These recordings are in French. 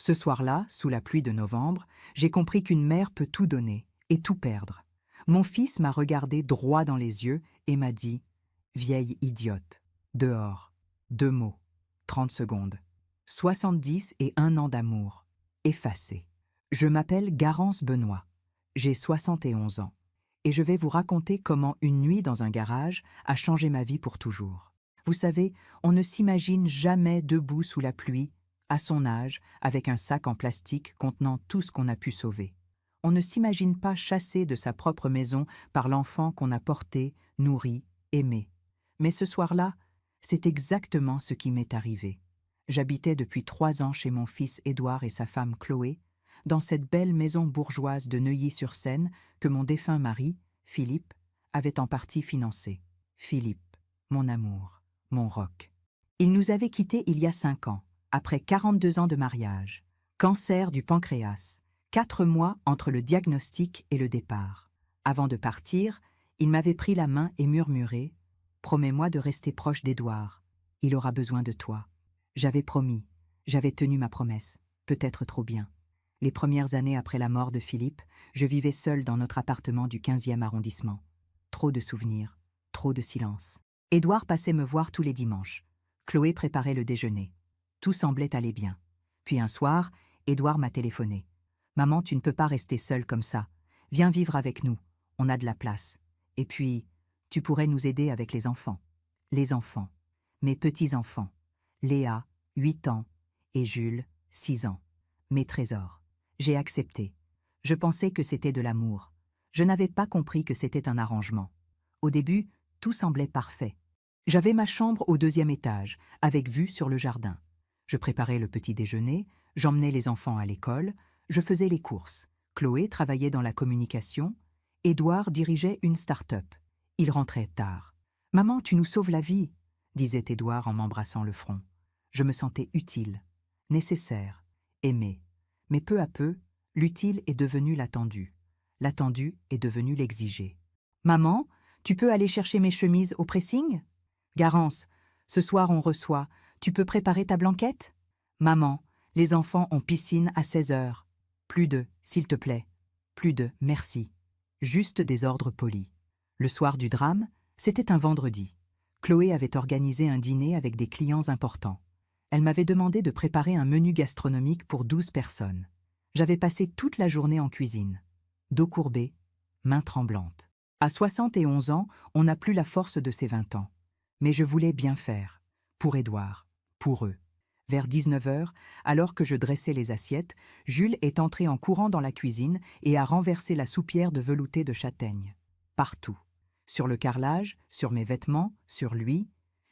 Ce soir-là, sous la pluie de novembre, j'ai compris qu'une mère peut tout donner et tout perdre. Mon fils m'a regardé droit dans les yeux et m'a dit « Vieille idiote, dehors, 2 mots, 30 secondes, 70 et 1 an d'amour, effacé. » Je m'appelle Garance Benoît, j'ai 71 ans et je vais vous raconter comment une nuit dans un garage a changé ma vie pour toujours. Vous savez, on ne s'imagine jamais debout sous la pluie, à son âge, avec un sac en plastique contenant tout ce qu'on a pu sauver. On ne s'imagine pas chassé de sa propre maison par l'enfant qu'on a porté, nourri, aimé. Mais ce soir-là, c'est exactement ce qui m'est arrivé. J'habitais depuis 3 ans chez mon fils Édouard et sa femme Chloé, dans cette belle maison bourgeoise de Neuilly-sur-Seine que mon défunt mari, Philippe, avait en partie financée. Philippe, mon amour, mon roc. Il nous avait quittés il y a 5 ans, après 42 ans de mariage. Cancer du pancréas. 4 mois entre le diagnostic et le départ. Avant de partir, il m'avait pris la main et murmuré « Promets-moi de rester proche d'Édouard. Il aura besoin de toi. » J'avais promis, j'avais tenu ma promesse, peut-être trop bien. Les premières années après la mort de Philippe, je vivais seule dans notre appartement du 15e arrondissement. Trop de souvenirs, trop de silence. Édouard passait me voir tous les dimanches. Chloé préparait le déjeuner. Tout semblait aller bien. Puis un soir, Édouard m'a téléphoné. « Maman, tu ne peux pas rester seule comme ça. Viens vivre avec nous, on a de la place. Et puis, tu pourrais nous aider avec les enfants. » Les enfants, mes petits-enfants. Léa, 8 ans, et Jules, 6 ans. Mes trésors. J'ai accepté. Je pensais que c'était de l'amour. Je n'avais pas compris que c'était un arrangement. Au début, tout semblait parfait. J'avais ma chambre au 2e étage, avec vue sur le jardin. Je préparais le petit déjeuner, j'emmenais les enfants à l'école, je faisais les courses. Chloé travaillait dans la communication. Édouard dirigeait une start-up. Il rentrait tard. « Maman, tu nous sauves la vie !» disait Édouard en m'embrassant le front. Je me sentais utile, nécessaire, aimé. Mais peu à peu, l'utile est devenu l'attendu. L'attendu est devenu l'exigé. « Maman, tu peux aller chercher mes chemises au pressing ? Garance, ce soir on reçoit, tu peux préparer ta blanquette ? Maman, les enfants ont piscine à 16 heures. Plus de, s'il te plaît. Plus de, merci. » Juste des ordres polis. Le soir du drame, c'était un vendredi. Chloé avait organisé un dîner avec des clients importants. Elle m'avait demandé de préparer un menu gastronomique pour 12 personnes. J'avais passé toute la journée en cuisine. Dos courbé, mains tremblantes. À 71 ans, on n'a plus la force de ses 20 ans. Mais je voulais bien faire. Pour Édouard, pour eux. Vers 19 heures, alors que je dressais les assiettes, Jules est entré en courant dans la cuisine et a renversé la soupière de velouté de châtaigne. Partout. Sur le carrelage, sur mes vêtements, sur lui.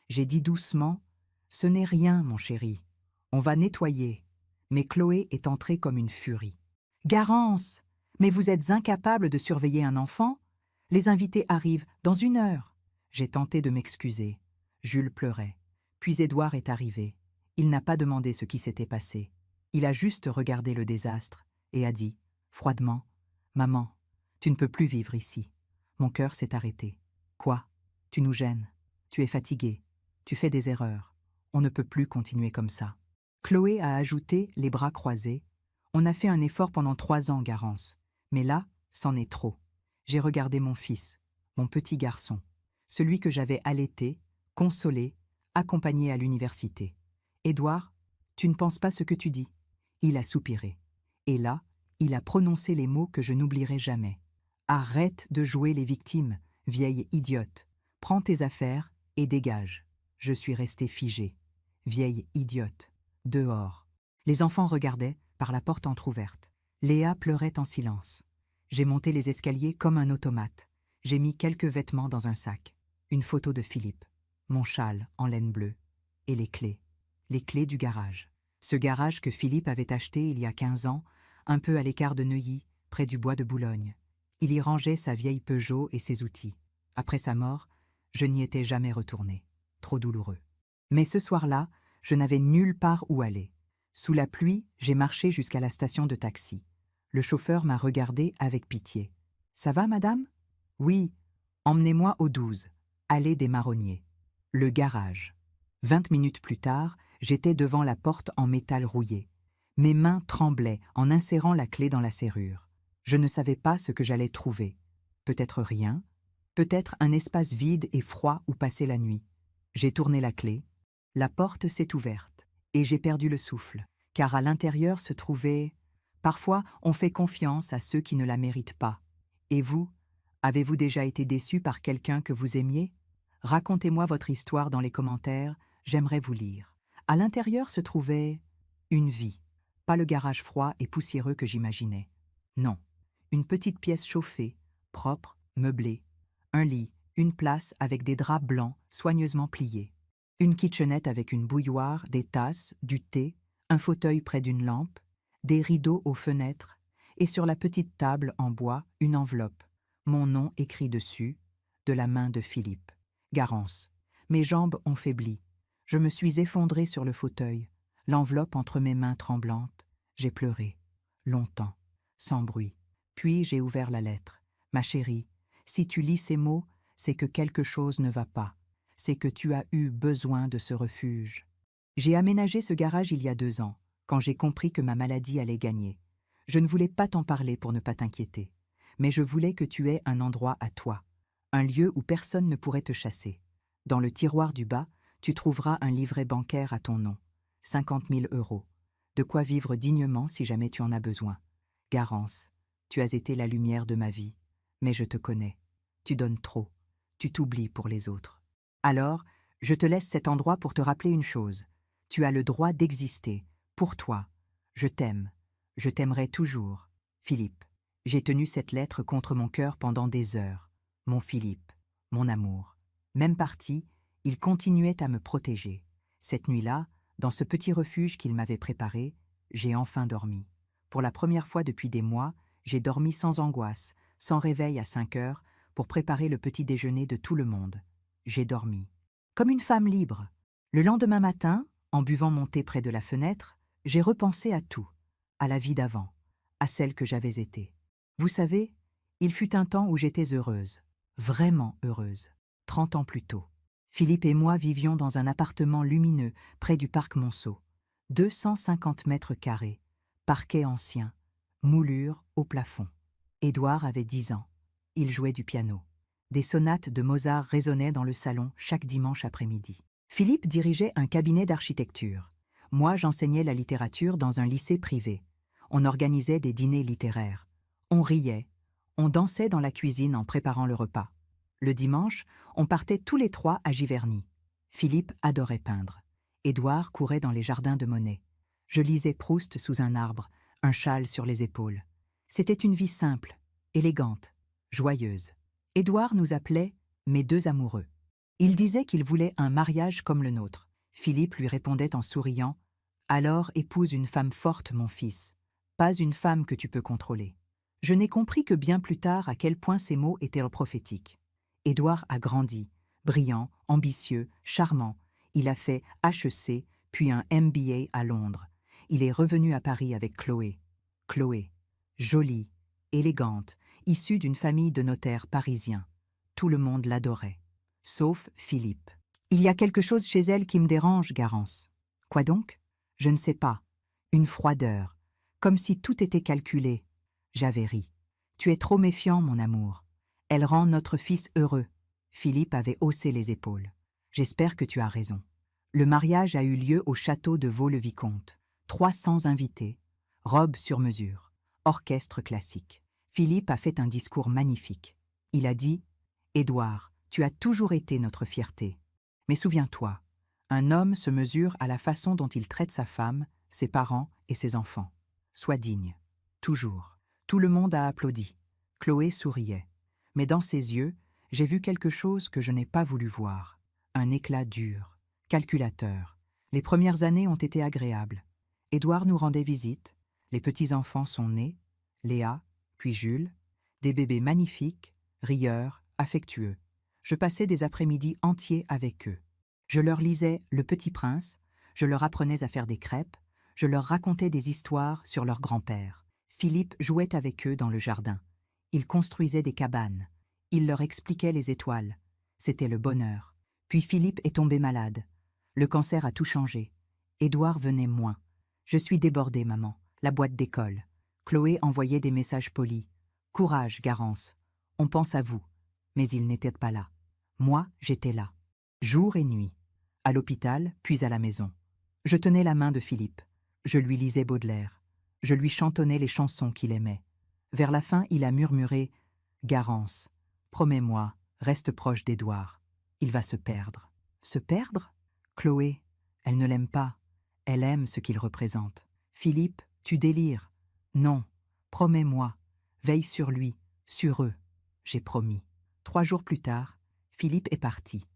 J'ai dit doucement « Ce n'est rien, mon chéri. On va nettoyer. » Mais Chloé est entrée comme une furie. « Garance, mais vous êtes incapable de surveiller un enfant ? Les invités arrivent dans 1 heure. » J'ai tenté de m'excuser. Jules pleurait. Puis Édouard est arrivé. Il n'a pas demandé ce qui s'était passé. Il a juste regardé le désastre et a dit, froidement, « Maman, tu ne peux plus vivre ici. » Mon cœur s'est arrêté. « Quoi ? Tu nous gênes. Tu es fatiguée. Tu fais des erreurs. On ne peut plus continuer comme ça. » Chloé a ajouté, les bras croisés, « On a fait un effort pendant 3 ans, Garance. Mais là, c'en est trop. » J'ai regardé mon fils, mon petit garçon, celui que j'avais allaité, consolé, accompagné à l'université. « Édouard, tu ne penses pas ce que tu dis. » Il a soupiré. Et là, il a prononcé les mots que je n'oublierai jamais. « Arrête de jouer les victimes, vieille idiote. Prends tes affaires et dégage. » Je suis restée figée. Vieille idiote. Dehors. Les enfants regardaient par la porte entr'ouverte. Léa pleurait en silence. J'ai monté les escaliers comme un automate. J'ai mis quelques vêtements dans un sac. Une photo de Philippe. Mon châle en laine bleue. Et les clés. Les clés du garage. Ce garage que Philippe avait acheté il y a 15 ans, un peu à l'écart de Neuilly, près du bois de Boulogne. Il y rangeait sa vieille Peugeot et ses outils. Après sa mort, je n'y étais jamais retournée. Trop douloureux. Mais ce soir-là, je n'avais nulle part où aller. Sous la pluie, j'ai marché jusqu'à la station de taxi. Le chauffeur m'a regardé avec pitié. « Ça va, madame ? » ?»« Oui, emmenez-moi au 12, allée des Marronniers. » Le garage. 20 minutes plus tard, j'étais devant la porte en métal rouillé. Mes mains tremblaient en insérant la clé dans la serrure. Je ne savais pas ce que j'allais trouver. Peut-être rien, peut-être un espace vide et froid où passer la nuit. J'ai tourné la clé, la porte s'est ouverte, et j'ai perdu le souffle, car à l'intérieur se trouvait... Parfois, on fait confiance à ceux qui ne la méritent pas. Et vous, avez-vous déjà été déçu par quelqu'un que vous aimiez? Racontez-moi votre histoire dans les commentaires, j'aimerais vous lire. À l'intérieur se trouvait une vie, pas le garage froid et poussiéreux que j'imaginais. Non, une petite pièce chauffée, propre, meublée, un lit, une place avec des draps blancs soigneusement pliés, une kitchenette avec une bouilloire, des tasses, du thé, un fauteuil près d'une lampe, des rideaux aux fenêtres, et sur la petite table en bois, une enveloppe, mon nom écrit dessus, de la main de Philippe. Garance. Mes jambes ont faibli. Je me suis effondrée sur le fauteuil, l'enveloppe entre mes mains tremblantes. J'ai pleuré, longtemps, sans bruit. Puis j'ai ouvert la lettre. Ma chérie, si tu lis ces mots, c'est que quelque chose ne va pas. C'est que tu as eu besoin de ce refuge. J'ai aménagé ce garage il y a 2 ans, quand j'ai compris que ma maladie allait gagner. Je ne voulais pas t'en parler pour ne pas t'inquiéter, mais je voulais que tu aies un endroit à toi, un lieu où personne ne pourrait te chasser. Dans le tiroir du bas, tu trouveras un livret bancaire à ton nom, 50 000 €. De quoi vivre dignement si jamais tu en as besoin. Garance, tu as été la lumière de ma vie, mais je te connais. Tu donnes trop, tu t'oublies pour les autres. Alors, je te laisse cet endroit pour te rappeler une chose. Tu as le droit d'exister, pour toi. Je t'aime. Je t'aimerai toujours. Philippe. J'ai tenu cette lettre contre mon cœur pendant des heures. Mon Philippe, mon amour. Même parti, il continuait à me protéger. Cette nuit-là, dans ce petit refuge qu'il m'avait préparé, j'ai enfin dormi. Pour la première fois depuis des mois, j'ai dormi sans angoisse, sans réveil à 5 heures, pour préparer le petit déjeuner de tout le monde. J'ai dormi. Comme une femme libre. Le lendemain matin, en buvant mon thé près de la fenêtre, j'ai repensé à tout, à la vie d'avant, à celle que j'avais été. Vous savez, il fut un temps où j'étais heureuse, vraiment heureuse, 30 ans plus tôt. Philippe et moi vivions dans un appartement lumineux près du parc Monceau. 250 mètres carrés, parquet ancien, moulure au plafond. Édouard avait 10 ans. Il jouait du piano. Des sonates de Mozart résonnaient dans le salon chaque dimanche après-midi. Philippe dirigeait un cabinet d'architecture. Moi, j'enseignais la littérature dans un lycée privé. On organisait des dîners littéraires. On riait. On dansait dans la cuisine en préparant le repas. Le dimanche, on partait tous les 3 à Giverny. Philippe adorait peindre. Édouard courait dans les jardins de Monet. Je lisais Proust sous un arbre, un châle sur les épaules. C'était une vie simple, élégante, joyeuse. Édouard nous appelait « mes 2 amoureux ». Il disait qu'il voulait un mariage comme le nôtre. Philippe lui répondait en souriant « Alors épouse une femme forte, mon fils, pas une femme que tu peux contrôler ». Je n'ai compris que bien plus tard à quel point ces mots étaient prophétiques. Édouard a grandi, brillant, ambitieux, charmant. Il a fait HEC, puis un MBA à Londres. Il est revenu à Paris avec Chloé. Chloé, jolie, élégante, issue d'une famille de notaires parisiens. Tout le monde l'adorait, sauf Philippe. Il y a quelque chose chez elle qui me dérange, Garance. Quoi donc? Je ne sais pas. Une froideur, comme si tout était calculé. J'avais ri. Tu es trop méfiant, mon amour. Elle rend notre fils heureux. Philippe avait haussé les épaules. J'espère que tu as raison. Le mariage a eu lieu au château de Vaux-le-Vicomte. 300 invités, robe sur mesure, orchestre classique. Philippe a fait un discours magnifique. Il a dit « Édouard, tu as toujours été notre fierté. Mais souviens-toi, un homme se mesure à la façon dont il traite sa femme, ses parents et ses enfants. Sois digne. Toujours. » Tout le monde a applaudi. Chloé souriait. Mais dans ses yeux, j'ai vu quelque chose que je n'ai pas voulu voir. Un éclat dur, calculateur. Les premières années ont été agréables. Édouard nous rendait visite. Les petits-enfants sont nés. Léa, puis Jules. Des bébés magnifiques, rieurs, affectueux. Je passais des après-midi entiers avec eux. Je leur lisais Le Petit Prince. Je leur apprenais à faire des crêpes. Je leur racontais des histoires sur leur grand-père. Philippe jouait avec eux dans le jardin. Il construisait des cabanes. Il leur expliquait les étoiles. C'était le bonheur. Puis Philippe est tombé malade. Le cancer a tout changé. Édouard venait moins. Je suis débordée, maman. La boîte d'école. Chloé envoyait des messages polis. Courage, Garance. On pense à vous. Mais il n'était pas là. Moi, j'étais là. Jour et nuit. À l'hôpital, puis à la maison. Je tenais la main de Philippe. Je lui lisais Baudelaire. Je lui chantonnais les chansons qu'il aimait. Vers la fin, il a murmuré « Garance, promets-moi, reste proche d'Édouard. Il va se perdre. » Se perdre ? Chloé, elle ne l'aime pas. Elle aime ce qu'il représente. Philippe, tu délires. Non, promets-moi. Veille sur lui, sur eux. J'ai promis. 3 jours plus tard, Philippe est parti.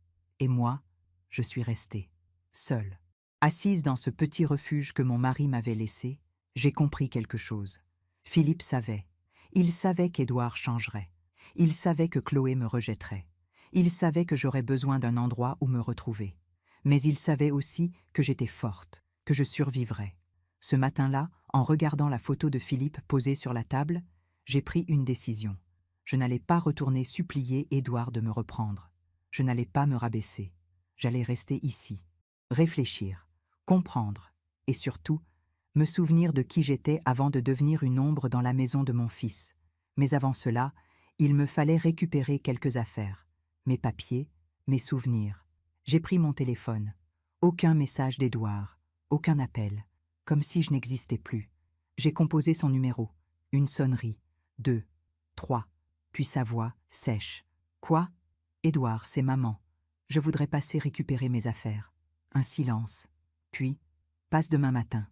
Et moi, je suis restée, seule. Assise dans ce petit refuge que mon mari m'avait laissé, j'ai compris quelque chose. Philippe savait. Il savait qu'Édouard changerait. Il savait que Chloé me rejetterait. Il savait que j'aurais besoin d'un endroit où me retrouver. Mais il savait aussi que j'étais forte, que je survivrais. Ce matin-là, en regardant la photo de Philippe posée sur la table, j'ai pris une décision. Je n'allais pas retourner supplier Édouard de me reprendre. Je n'allais pas me rabaisser. J'allais rester ici, réfléchir, comprendre et surtout me souvenir de qui j'étais avant de devenir une ombre dans la maison de mon fils. Mais avant cela, il me fallait récupérer quelques affaires, mes papiers, mes souvenirs. J'ai pris mon téléphone. Aucun message d'Édouard, aucun appel, comme si je n'existais plus. J'ai composé son numéro, une sonnerie, 2, 3, puis sa voix sèche. Quoi ? Édouard, c'est maman. Je voudrais passer récupérer mes affaires. Un silence. Puis, passe demain matin.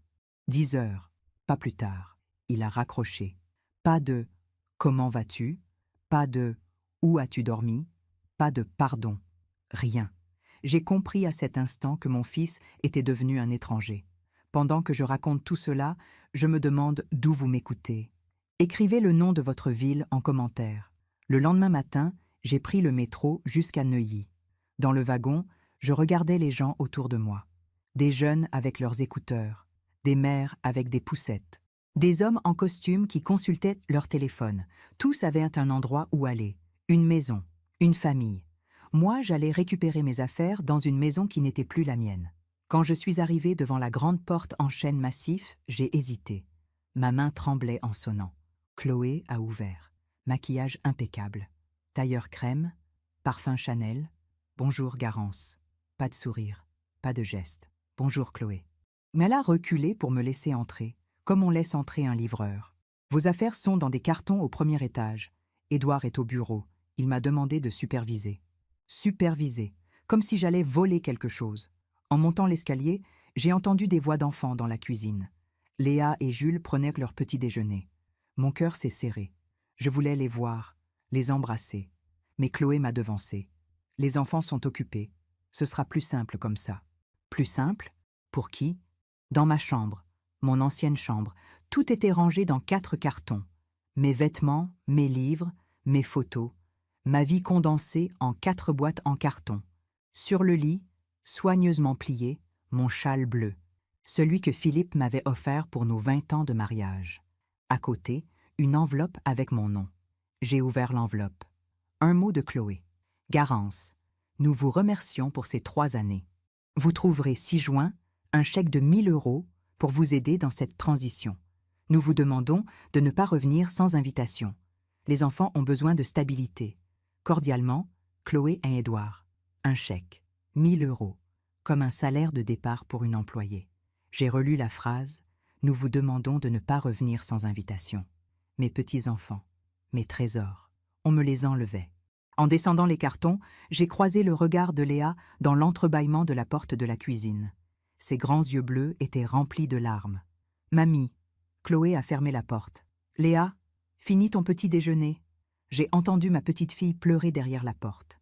10 heures. Pas plus tard. Il a raccroché. Pas de « Comment vas-tu » Pas de « Où as-tu dormi » Pas de « Pardon ». Rien. J'ai compris à cet instant que mon fils était devenu un étranger. Pendant que je raconte tout cela, je me demande d'où vous m'écoutez. Écrivez le nom de votre ville en commentaire. Le lendemain matin, j'ai pris le métro jusqu'à Neuilly. Dans le wagon, je regardais les gens autour de moi. Des jeunes avec leurs écouteurs, des mères avec des poussettes, des hommes en costume qui consultaient leur téléphone. Tous avaient un endroit où aller, une maison, une famille. Moi, j'allais récupérer mes affaires dans une maison qui n'était plus la mienne. Quand je suis arrivée devant la grande porte en chêne massif, j'ai hésité. Ma main tremblait en sonnant. Chloé a ouvert. Maquillage impeccable. Tailleur crème, parfum Chanel. Bonjour Garance. Pas de sourire, pas de geste. Bonjour Chloé. Mais elle a reculé pour me laisser entrer, comme on laisse entrer un livreur. Vos affaires sont dans des cartons au premier étage. Édouard est au bureau. Il m'a demandé de superviser. Superviser, comme si j'allais voler quelque chose. En montant l'escalier, j'ai entendu des voix d'enfants dans la cuisine. Léa et Jules prenaient leur petit déjeuner. Mon cœur s'est serré. Je voulais les voir, les embrasser. Mais Chloé m'a devancé. Les enfants sont occupés. Ce sera plus simple comme ça. Plus simple ? Pour qui ? Dans ma chambre, mon ancienne chambre, tout était rangé dans 4 cartons. Mes vêtements, mes livres, mes photos. Ma vie condensée en 4 boîtes en carton. Sur le lit, soigneusement plié, mon châle bleu. Celui que Philippe m'avait offert pour nos 20 ans de mariage. À côté, une enveloppe avec mon nom. J'ai ouvert l'enveloppe. Un mot de Chloé. Garance, nous vous remercions pour ces 3 années. Vous trouverez 6 juin un chèque de 1 000 € pour vous aider dans cette transition. Nous vous demandons de ne pas revenir sans invitation. Les enfants ont besoin de stabilité. Cordialement, Chloé et Édouard. Un chèque, 1 000 €, comme un salaire de départ pour une employée. J'ai relu la phrase « Nous vous demandons de ne pas revenir sans invitation ». Mes petits-enfants, mes trésors, on me les enlevait. En descendant les cartons, j'ai croisé le regard de Léa dans l'entrebâillement de la porte de la cuisine. Ses grands yeux bleus étaient remplis de larmes. « Mamie !» Chloé a fermé la porte. « Léa, finis ton petit déjeuner. » J'ai entendu ma petite fille pleurer derrière la porte.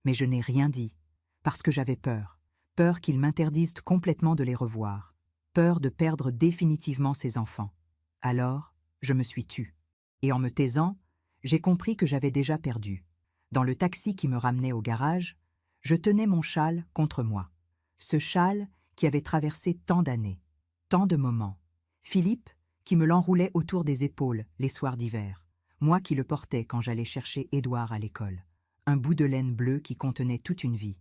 Mais je n'ai rien dit, parce que j'avais peur. Peur qu'ils m'interdisent complètement de les revoir. Peur de perdre définitivement ces enfants. Alors, je me suis tue. Et en me taisant, j'ai compris que j'avais déjà perdu. Dans le taxi qui me ramenait au garage, je tenais mon châle contre moi. Ce châle qui avait traversé tant d'années, tant de moments. Philippe, qui me l'enroulait autour des épaules les soirs d'hiver. Moi qui le portais quand j'allais chercher Édouard à l'école. Un bout de laine bleue qui contenait toute une vie.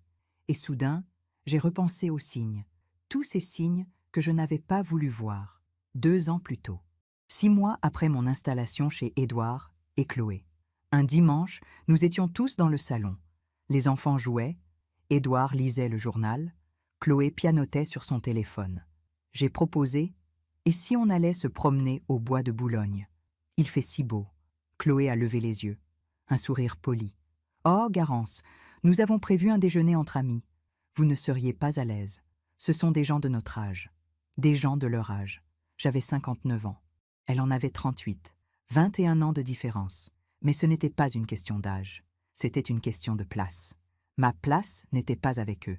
Et soudain, j'ai repensé aux signes. Tous ces signes que je n'avais pas voulu voir. 2 ans plus tôt. 6 mois après mon installation chez Édouard et Chloé. Un dimanche, nous étions tous dans le salon. Les enfants jouaient, Édouard lisait le journal, Chloé pianotait sur son téléphone. J'ai proposé « Et si on allait se promener au bois de Boulogne ? Il fait si beau. » Chloé a levé les yeux, un sourire poli. « Oh, Garance, nous avons prévu un déjeuner entre amis. Vous ne seriez pas à l'aise. Ce sont des gens de notre âge. Des gens de leur âge. J'avais 59 ans. Elle en avait 38. 21 ans de différence. Mais ce n'était pas une question d'âge. C'était une question de place. Ma place n'était pas avec eux.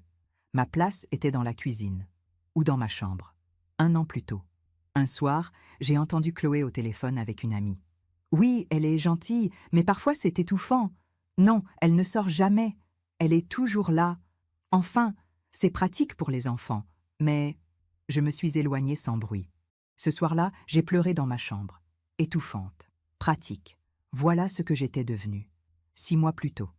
Ma place était dans la cuisine. Ou dans ma chambre. 1 an plus tôt. Un soir, j'ai entendu Chloé au téléphone avec une amie. « Oui, elle est gentille, mais parfois c'est étouffant. Non, elle ne sort jamais. Elle est toujours là. Enfin, c'est pratique pour les enfants. Mais... » Je me suis éloignée sans bruit. Ce soir-là, j'ai pleuré dans ma chambre. Étouffante. Pratique. Voilà ce que j'étais devenue. 6 mois plus tôt.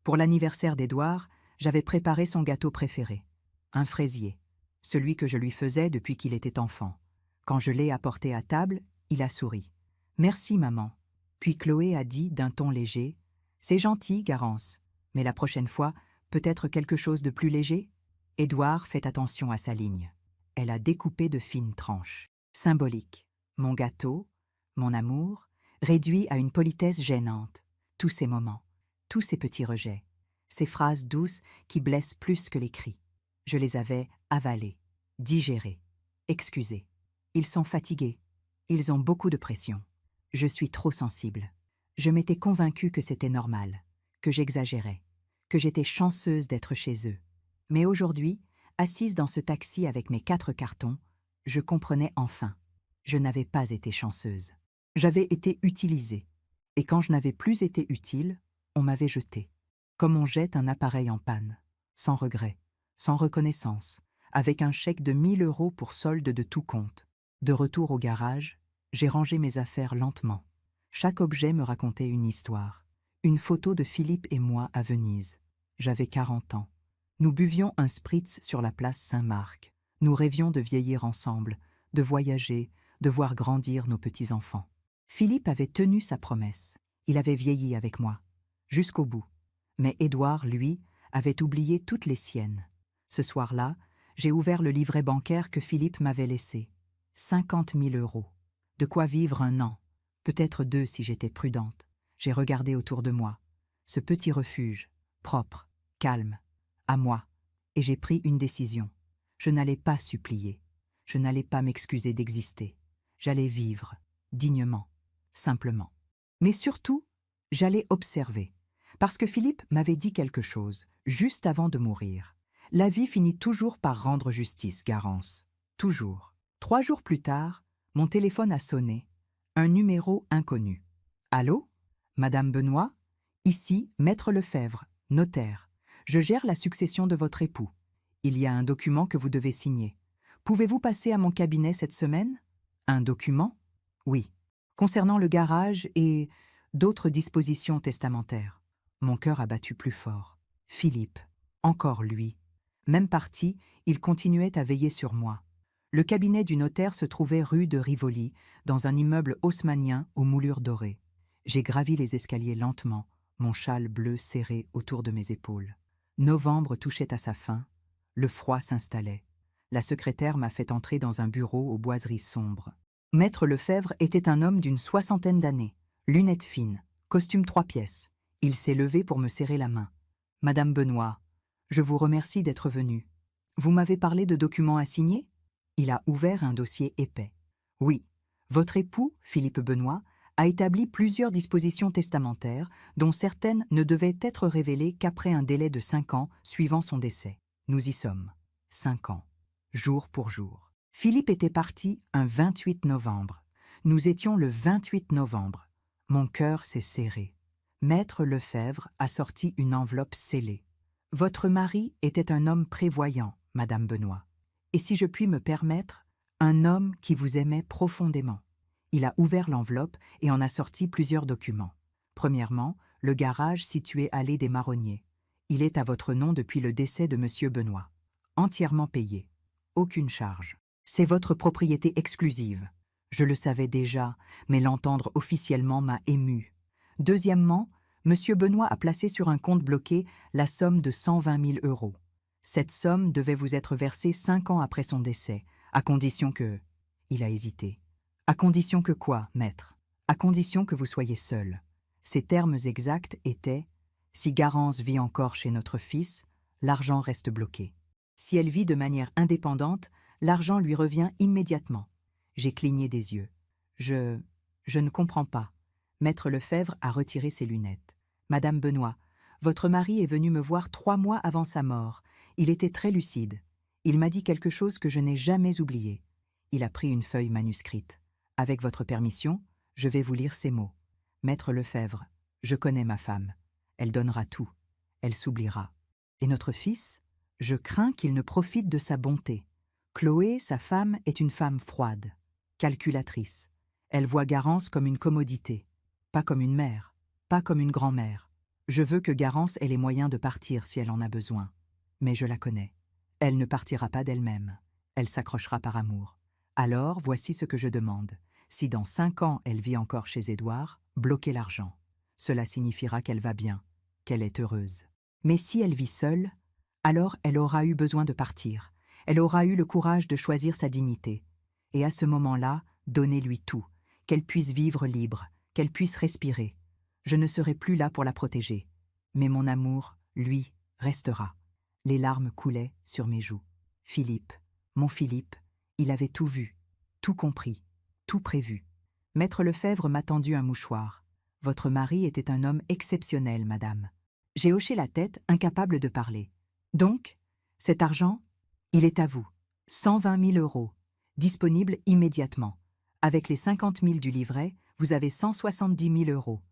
Pour l'anniversaire d'Édouard, j'avais préparé son gâteau préféré. Un fraisier. Celui que je lui faisais depuis qu'il était enfant. Quand je l'ai apporté à table, il a souri. « Merci, maman. » Puis Chloé a dit d'un ton léger, « C'est gentil, Garance, mais la prochaine fois, peut-être quelque chose de plus léger ?» Édouard fait attention à sa ligne. Elle a découpé de fines tranches. Symbolique. Mon gâteau, mon amour, réduit à une politesse gênante. Tous ces moments, tous ces petits rejets, ces phrases douces qui blessent plus que les cris. Je les avais avalés, digérés, excusés. Ils sont fatigués. Ils ont beaucoup de pression. Je suis trop sensible. Je m'étais convaincue que c'était normal, que j'exagérais, que j'étais chanceuse d'être chez eux. Mais aujourd'hui, assise dans ce taxi avec mes 4 cartons, je comprenais enfin. Je n'avais pas été chanceuse. J'avais été utilisée. Et quand je n'avais plus été utile, on m'avait jetée. Comme on jette un appareil en panne, sans regret, sans reconnaissance, avec un chèque de 1 000 € pour solde de tout compte. De retour au garage, j'ai rangé mes affaires lentement. Chaque objet me racontait une histoire. Une photo de Philippe et moi à Venise. J'avais 40 ans. Nous buvions un spritz sur la place Saint-Marc. Nous rêvions de vieillir ensemble, de voyager, de voir grandir nos petits-enfants. Philippe avait tenu sa promesse. Il avait vieilli avec moi, jusqu'au bout. Mais Édouard, lui, avait oublié toutes les siennes. Ce soir-là, j'ai ouvert le livret bancaire que Philippe m'avait laissé. 50 000 €. De quoi vivre 1 an, peut-être 2 si j'étais prudente. J'ai regardé autour de moi. Ce petit refuge, propre, calme, à moi. Et j'ai pris une décision. Je n'allais pas supplier. Je n'allais pas m'excuser d'exister. J'allais vivre, dignement, simplement. Mais surtout, j'allais observer. Parce que Philippe m'avait dit quelque chose, juste avant de mourir. La vie finit toujours par rendre justice, Garance. Toujours. 3 jours plus tard, mon téléphone a sonné. Un numéro inconnu. « Allô ? Madame Benoît ? Ici, Maître Lefebvre, notaire. Je gère la succession de votre époux. Il y a un document que vous devez signer. Pouvez-vous passer à mon cabinet cette semaine ? » Un document ? Oui. Concernant le garage et d'autres dispositions testamentaires. Mon cœur a battu plus fort. Philippe, encore lui. Même parti, il continuait à veiller sur moi. Le cabinet du notaire se trouvait rue de Rivoli, dans un immeuble haussmannien aux moulures dorées. J'ai gravi les escaliers lentement, mon châle bleu serré autour de mes épaules. Novembre touchait à sa fin, le froid s'installait. La secrétaire m'a fait entrer dans un bureau aux boiseries sombres. Maître Lefebvre était un homme d'une 60aine d'années, lunettes fines, costume 3 pièces. Il s'est levé pour me serrer la main. « Madame Benoît, je vous remercie d'être venue. Vous m'avez parlé de documents à signer ?» Il a ouvert un dossier épais. « Oui, votre époux, Philippe Benoît, a établi plusieurs dispositions testamentaires dont certaines ne devaient être révélées qu'après un délai de 5 ans suivant son décès. Nous y sommes. 5 ans. Jour pour jour. Philippe était parti un 28 novembre. Nous étions le 28 novembre. Mon cœur s'est serré. Maître Lefebvre a sorti une enveloppe scellée. « Votre mari était un homme prévoyant, Madame Benoît. Et si je puis me permettre, un homme qui vous aimait profondément. » Il a ouvert l'enveloppe et en a sorti plusieurs documents. Premièrement, le garage situé allée des Marronniers. Il est à votre nom depuis le décès de Monsieur Benoît. Entièrement payé. Aucune charge. C'est votre propriété exclusive. Je le savais déjà, mais l'entendre officiellement m'a ému. Deuxièmement, M. Benoît a placé sur un compte bloqué la somme de 120 000 euros. Cette somme devait vous être versée 5 ans après son décès, à condition que... Il a hésité. À condition que quoi, maître? À condition que vous soyez seul. Ses termes exacts étaient « Si Garance vit encore chez notre fils, l'argent reste bloqué. Si elle vit de manière indépendante, l'argent lui revient immédiatement. » J'ai cligné des yeux. Je ne comprends pas. Maître Lefebvre a retiré ses lunettes. Madame Benoît, votre mari est venu me voir 3 mois avant sa mort. Il était très lucide. Il m'a dit quelque chose que je n'ai jamais oublié. Il a pris une feuille manuscrite. Avec votre permission, je vais vous lire ces mots. Maître Lefebvre, je connais ma femme. Elle donnera tout. Elle s'oubliera. Et notre fils? Je crains qu'il ne profite de sa bonté. Chloé, sa femme, est une femme froide, calculatrice. Elle voit Garance comme une commodité, pas comme une mère, pas comme une grand-mère. Je veux que Garance ait les moyens de partir si elle en a besoin. Mais je la connais. Elle ne partira pas d'elle-même. Elle s'accrochera par amour. Alors, voici ce que je demande. Si dans 5 ans elle vit encore chez Édouard, bloquez l'argent. Cela signifiera qu'elle va bien, qu'elle est heureuse. Mais si elle vit seule, alors elle aura eu besoin de partir. Elle aura eu le courage de choisir sa dignité. Et à ce moment-là, donnez-lui tout, qu'elle puisse vivre libre, qu'elle puisse respirer. Je ne serai plus là pour la protéger. Mais mon amour, lui, restera. Les larmes coulaient sur mes joues. Philippe, mon Philippe, il avait tout vu, tout compris, tout prévu. Maître Lefebvre m'a tendu un mouchoir. Votre mari était un homme exceptionnel, madame. J'ai hoché la tête, incapable de parler. Donc, cet argent, il est à vous. 120 000 euros, disponible immédiatement. Avec les 50 000 du livret, vous avez 170 000 euros.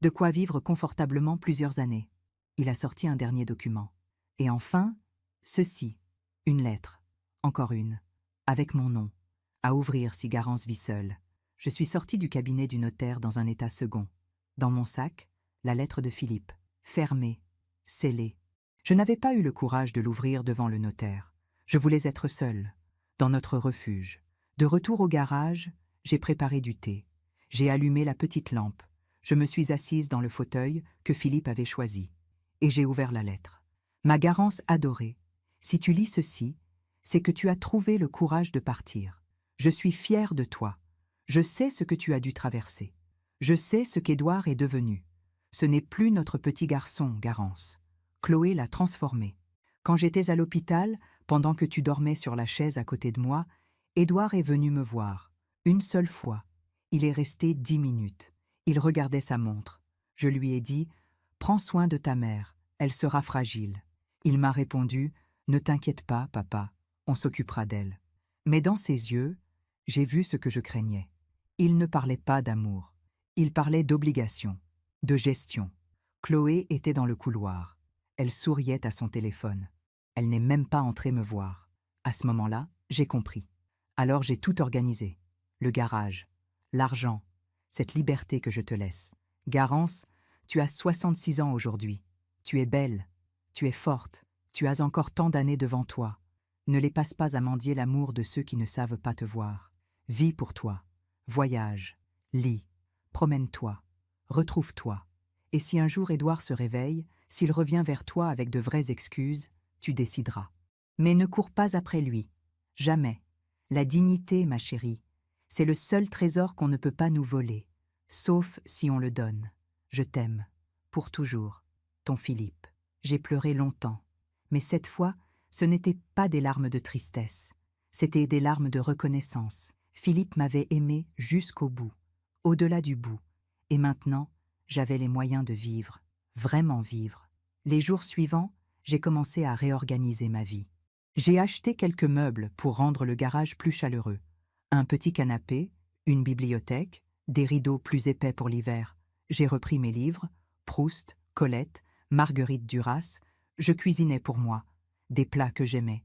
De quoi vivre confortablement plusieurs années. Il a sorti un dernier document. Et enfin, ceci, une lettre, encore une, avec mon nom, à ouvrir si Garance vit seule. Je suis sorti du cabinet du notaire dans un état second. Dans mon sac, la lettre de Philippe, fermée, scellée. Je n'avais pas eu le courage de l'ouvrir devant le notaire. Je voulais être seul, dans notre refuge. De retour au garage, j'ai préparé du thé. J'ai allumé la petite lampe. Je me suis assise dans le fauteuil que Philippe avait choisi. Et j'ai ouvert la lettre. Ma Garance adorée, si tu lis ceci, c'est que tu as trouvé le courage de partir. Je suis fière de toi. Je sais ce que tu as dû traverser. Je sais ce qu'Édouard est devenu. Ce n'est plus notre petit garçon, Garance. Chloé l'a transformé. Quand j'étais à l'hôpital, pendant que tu dormais sur la chaise à côté de moi, Édouard est venu me voir. Une seule fois. Il est resté 10 minutes. Il regardait sa montre. Je lui ai dit « Prends soin de ta mère, elle sera fragile. » Il m'a répondu « Ne t'inquiète pas, papa, on s'occupera d'elle. » Mais dans ses yeux, j'ai vu ce que je craignais. Il ne parlait pas d'amour. Il parlait d'obligation, de gestion. Chloé était dans le couloir. Elle souriait à son téléphone. Elle n'est même pas entrée me voir. À ce moment-là, j'ai compris. Alors j'ai tout organisé. Le garage, l'argent, cette liberté que je te laisse. Garance, tu as 66 ans aujourd'hui. Tu es belle, tu es forte, tu as encore tant d'années devant toi. Ne les passe pas à mendier l'amour de ceux qui ne savent pas te voir. Vis pour toi, voyage, lis, promène-toi, retrouve-toi. Et si un jour Édouard se réveille, s'il revient vers toi avec de vraies excuses, tu décideras. Mais ne cours pas après lui. Jamais. La dignité, ma chérie, c'est le seul trésor qu'on ne peut pas nous voler, sauf si on le donne. Je t'aime, pour toujours, ton Philippe. J'ai pleuré longtemps, mais cette fois, ce n'étaient pas des larmes de tristesse, c'était des larmes de reconnaissance. Philippe m'avait aimé jusqu'au bout, au-delà du bout, et maintenant, j'avais les moyens de vivre, vraiment vivre. Les jours suivants, j'ai commencé à réorganiser ma vie. J'ai acheté quelques meubles pour rendre le garage plus chaleureux. Un petit canapé, une bibliothèque, des rideaux plus épais pour l'hiver. J'ai repris mes livres, Proust, Colette, Marguerite Duras. Je cuisinais pour moi, des plats que j'aimais,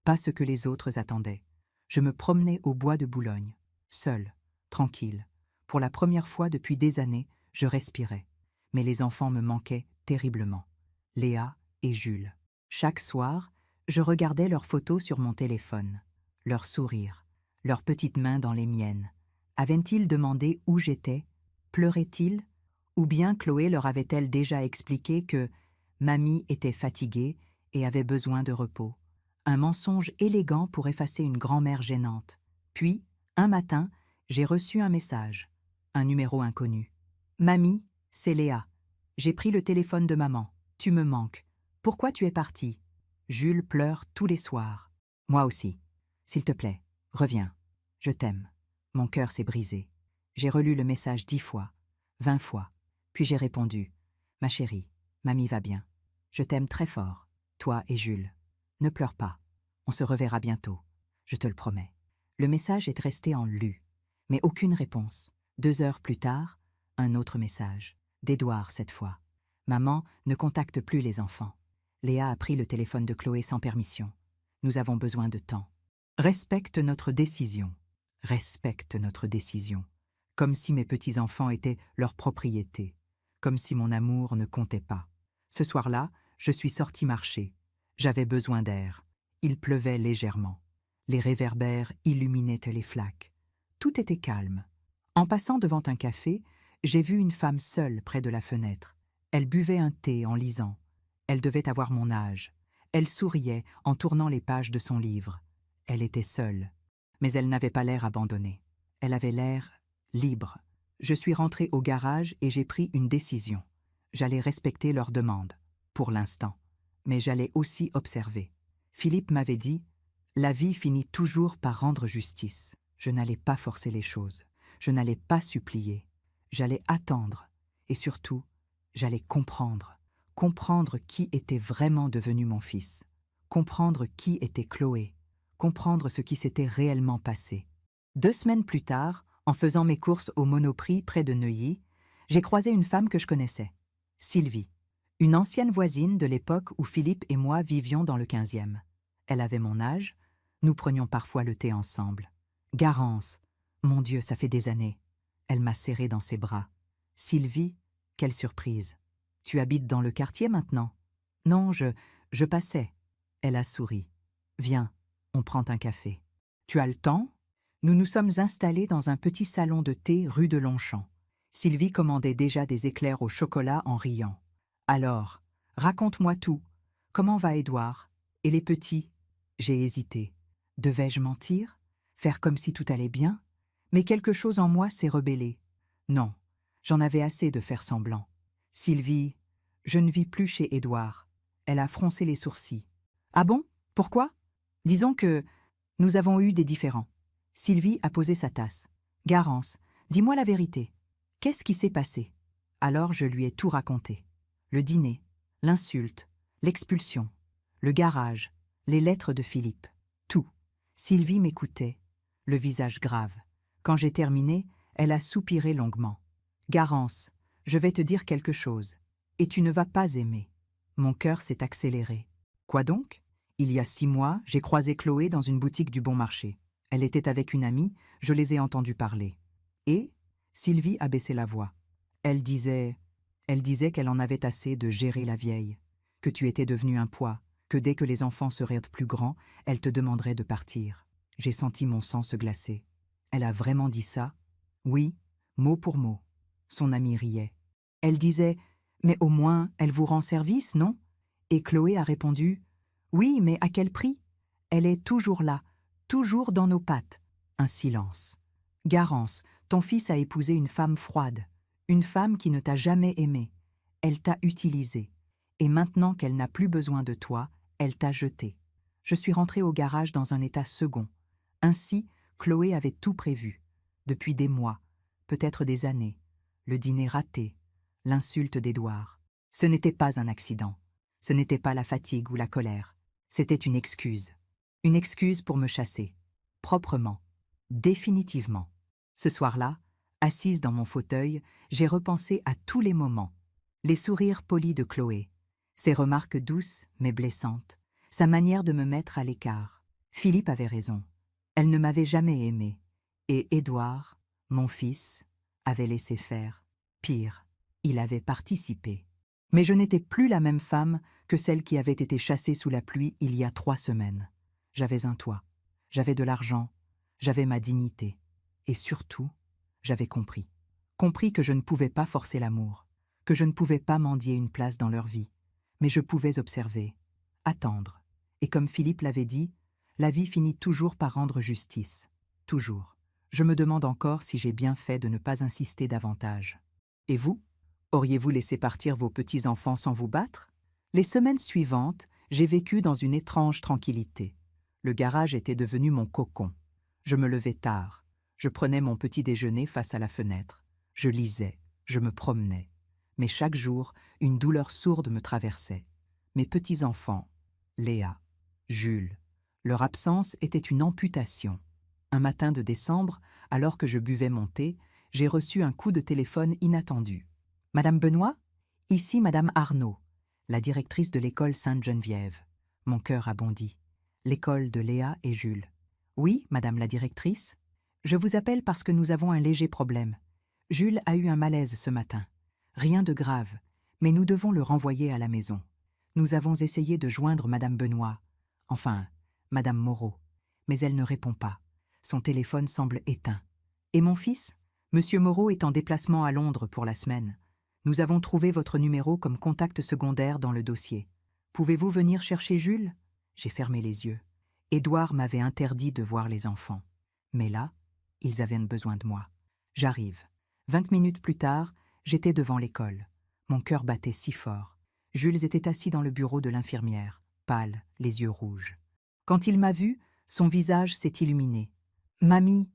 pas ce que les autres attendaient. Je me promenais au bois de Boulogne, seule, tranquille. Pour la première fois depuis des années, je respirais. Mais les enfants me manquaient terriblement. Léa et Jules. Chaque soir, je regardais leurs photos sur mon téléphone, leurs sourires, leurs petites mains dans les miennes, Avaient-ils demandé où j'étais? Pleuraient-ils? Ou bien Chloé leur avait-elle déjà expliqué que mamie était fatiguée et avait besoin de repos? Un mensonge élégant pour effacer une grand-mère gênante. Puis, un matin, j'ai reçu un message. Un numéro inconnu. Mamie, c'est Léa. J'ai pris le téléphone de maman. Tu me manques. Pourquoi tu es partie? Jules pleure tous les soirs. Moi aussi. S'il te plaît, reviens. Je t'aime. Mon cœur s'est brisé. J'ai relu le message 10 fois, 20 fois. Puis j'ai répondu. Ma chérie, mamie va bien. Je t'aime très fort, toi et Jules. Ne pleure pas. On se reverra bientôt. Je te le promets. Le message est resté en lu. Mais aucune réponse. 2 heures plus tard, un autre message. D'Édouard cette fois. Maman ne contacte plus les enfants. Léa a pris le téléphone de Chloé sans permission. Nous avons besoin de temps. Respecte notre décision. Respecte notre décision. Comme si mes petits-enfants étaient leur propriété. Comme si mon amour ne comptait pas. Ce soir-là, je suis sortie marcher. J'avais besoin d'air. Il pleuvait légèrement. Les réverbères illuminaient les flaques. Tout était calme. En passant devant un café, j'ai vu une femme seule près de la fenêtre. Elle buvait un thé en lisant. Elle devait avoir mon âge. Elle souriait en tournant les pages de son livre. Elle était seule. Mais elle n'avait pas l'air abandonnée. Elle avait l'air libre. Je suis rentrée au garage et j'ai pris une décision. J'allais respecter leur demande, pour l'instant. Mais j'allais aussi observer. Philippe m'avait dit « La vie finit toujours par rendre justice ». Je n'allais pas forcer les choses. Je n'allais pas supplier. J'allais attendre. Et surtout, j'allais comprendre. Comprendre qui était vraiment devenu mon fils. Comprendre qui était Chloé. Comprendre ce qui s'était réellement passé. 2 semaines plus tard, en faisant mes courses au Monoprix près de Neuilly, j'ai croisé une femme que je connaissais, Sylvie, une ancienne voisine de l'époque où Philippe et moi vivions dans le 15e. Elle avait mon âge, nous prenions parfois le thé ensemble. Garance, mon Dieu, ça fait des années. Elle m'a serré dans ses bras. Sylvie, quelle surprise. Tu habites dans le quartier maintenant? Non, je passais. Elle a souri. Viens, on prend un café. Tu as le temps? Nous nous sommes installés dans un petit salon de thé rue de Longchamp. Sylvie commandait déjà des éclairs au chocolat en riant. Alors, raconte-moi tout. Comment va Édouard? Et les petits? J'ai hésité. Devais-je mentir? Faire comme si tout allait bien? Mais quelque chose en moi s'est rebellé. Non, j'en avais assez de faire semblant. Sylvie, je ne vis plus chez Édouard. Elle a froncé les sourcils. Ah bon? Pourquoi? Disons que nous avons eu des différends. Sylvie a posé sa tasse. Garance, dis-moi la vérité. Qu'est-ce qui s'est passé? Alors je lui ai tout raconté. Le dîner, l'insulte, l'expulsion, le garage, les lettres de Philippe. Tout. Sylvie m'écoutait, le visage grave. Quand j'ai terminé, elle a soupiré longuement. Garance, je vais te dire quelque chose. Et tu ne vas pas aimer. Mon cœur s'est accéléré. Quoi donc? Il y a 6 mois, j'ai croisé Chloé dans une boutique du Bon Marché. Elle était avec une amie, je les ai entendus parler. Et Sylvie a baissé la voix. Elle disait qu'elle en avait assez de gérer la vieille, que tu étais devenu un poids, que dès que les enfants seraient plus grands, elle te demanderait de partir. J'ai senti mon sang se glacer. Elle a vraiment dit ça? Oui, mot pour mot. Son amie riait. Elle disait « Mais au moins, elle vous rend service, non ?» Et Chloé a répondu « Oui, mais à quel prix? Elle est toujours là, toujours dans nos pattes. » Un silence. Garance, ton fils a épousé une femme froide, une femme qui ne t'a jamais aimé. Elle t'a utilisé. Et maintenant qu'elle n'a plus besoin de toi, elle t'a jeté. Je suis rentrée au garage dans un état second. Ainsi, Chloé avait tout prévu. Depuis des mois, peut-être des années. Le dîner raté, l'insulte d'Édouard. Ce n'était pas un accident. Ce n'était pas la fatigue ou la colère. C'était une excuse. Une excuse pour me chasser. Proprement. Définitivement. Ce soir-là, assise dans mon fauteuil, j'ai repensé à tous les moments. Les sourires polis de Chloé. Ses remarques douces mais blessantes. Sa manière de me mettre à l'écart. Philippe avait raison. Elle ne m'avait jamais aimé. Et Édouard, mon fils, avait laissé faire. Pire, il avait participé. Mais je n'étais plus la même femme que celle qui avait été chassée sous la pluie il y a 3 semaines. J'avais un toit, j'avais de l'argent, j'avais ma dignité. Et surtout, J'avais compris. Compris que je ne pouvais pas forcer l'amour, que je ne pouvais pas mendier une place dans leur vie, mais je pouvais observer, attendre. Et comme Philippe l'avait dit, la vie finit toujours par rendre justice. Toujours. Je me demande encore si j'ai bien fait de ne pas insister davantage. Et vous? Auriez-vous laissé partir vos petits-enfants sans vous battre? Les semaines suivantes, j'ai vécu dans une étrange tranquillité. Le garage était devenu mon cocon. Je me levais tard. Je prenais mon petit déjeuner face à la fenêtre. Je lisais, je me promenais. Mais chaque jour, une douleur sourde me traversait. Mes petits-enfants, Léa, Jules, leur absence était une amputation. Un matin de décembre, alors que je buvais mon thé, j'ai reçu un coup de téléphone inattendu. « Madame Benoît? Ici Madame Arnaud, la directrice de l'école Sainte-Geneviève. » Mon cœur a bondi. L'école de Léa et Jules. « Oui, Madame la directrice? Je vous appelle parce que nous avons un léger problème. Jules a eu un malaise ce matin. Rien de grave, mais nous devons le renvoyer à la maison. Nous avons essayé de joindre Madame Benoît, enfin, Madame Moreau, mais elle ne répond pas. Son téléphone semble éteint. Et mon fils? Monsieur Moreau est en déplacement à Londres pour la semaine. Nous avons trouvé votre numéro comme contact secondaire dans le dossier. Pouvez-vous venir chercher Jules? J'ai fermé les yeux. Édouard m'avait interdit de voir les enfants. Mais là, ils avaient besoin de moi. J'arrive. 20 minutes plus tard, j'étais devant l'école. Mon cœur battait si fort. Jules était assis dans le bureau de l'infirmière, pâle, les yeux rouges. Quand il m'a vu, son visage s'est illuminé. « Mamie !»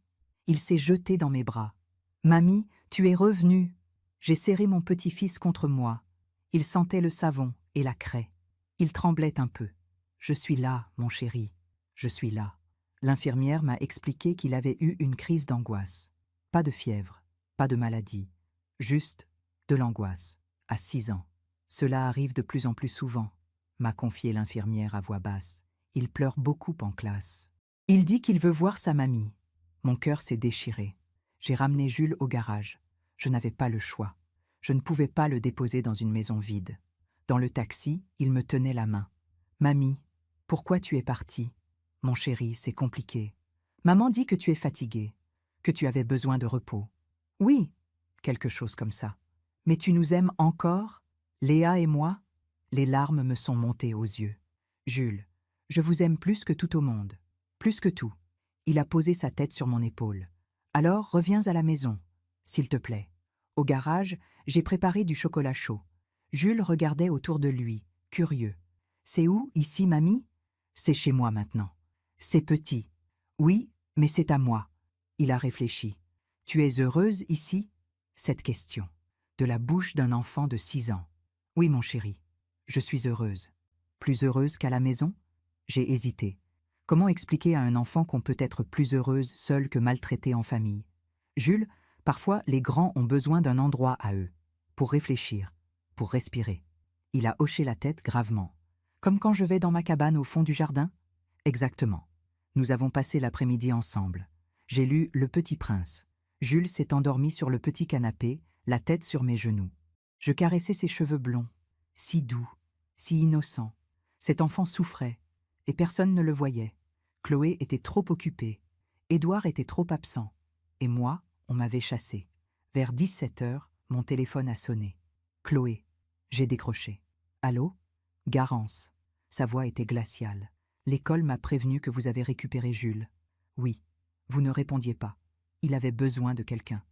Il s'est jeté dans mes bras. « Mamie, tu es revenue !» J'ai serré mon petit-fils contre moi. Il sentait le savon et la craie. Il tremblait un peu. « Je suis là, mon chéri. Je suis là. » L'infirmière m'a expliqué qu'il avait eu une crise d'angoisse. Pas de fièvre, pas de maladie, juste de l'angoisse, à 6 ans. Cela arrive de plus en plus souvent, m'a confié l'infirmière à voix basse. Il pleure beaucoup en classe. Il dit qu'il veut voir sa mamie. Mon cœur s'est déchiré. J'ai ramené Jules au garage. Je n'avais pas le choix. Je ne pouvais pas le déposer dans une maison vide. Dans le taxi, il me tenait la main. « Mamie, pourquoi tu es partie? Mon chéri, c'est compliqué. Maman dit que tu es fatigué, que tu avais besoin de repos. Oui, quelque chose comme ça. Mais tu nous aimes encore, Léa et moi? » Les larmes me sont montées aux yeux. « Jules, je vous aime plus que tout au monde. Plus que tout. » Il a posé sa tête sur mon épaule. « Alors, reviens à la maison, s'il te plaît. » Au garage, j'ai préparé du chocolat chaud. Jules regardait autour de lui, curieux. « C'est où, ici, mamie? » « C'est chez moi maintenant. »« C'est petit. »« Oui, mais c'est à moi. » Il a réfléchi. « Tu es heureuse ici ?» Cette question, de la bouche d'un enfant de 6 ans. « Oui, mon chéri, je suis heureuse. » « Plus heureuse qu'à la maison ?» J'ai hésité. Comment expliquer à un enfant qu'on peut être plus heureuse seule que maltraitée en famille? Jules, parfois les grands ont besoin d'un endroit à eux, pour réfléchir, pour respirer. Il a hoché la tête gravement. Comme quand je vais dans ma cabane au fond du jardin? Exactement. Nous avons passé l'après-midi ensemble. J'ai lu Le Petit Prince. Jules s'est endormi sur le petit canapé, la tête sur mes genoux. Je caressais ses cheveux blonds, si doux, si innocents. Cet enfant souffrait, et personne ne le voyait. Chloé était trop occupée. Édouard était trop absent. Et moi, on m'avait chassé. Vers 17h, mon téléphone a sonné. Chloé. J'ai décroché. Allô? Garance. Sa voix était glaciale. L'école m'a prévenu que vous avez récupéré Jules. Oui. Vous ne répondiez pas. Il avait besoin de quelqu'un.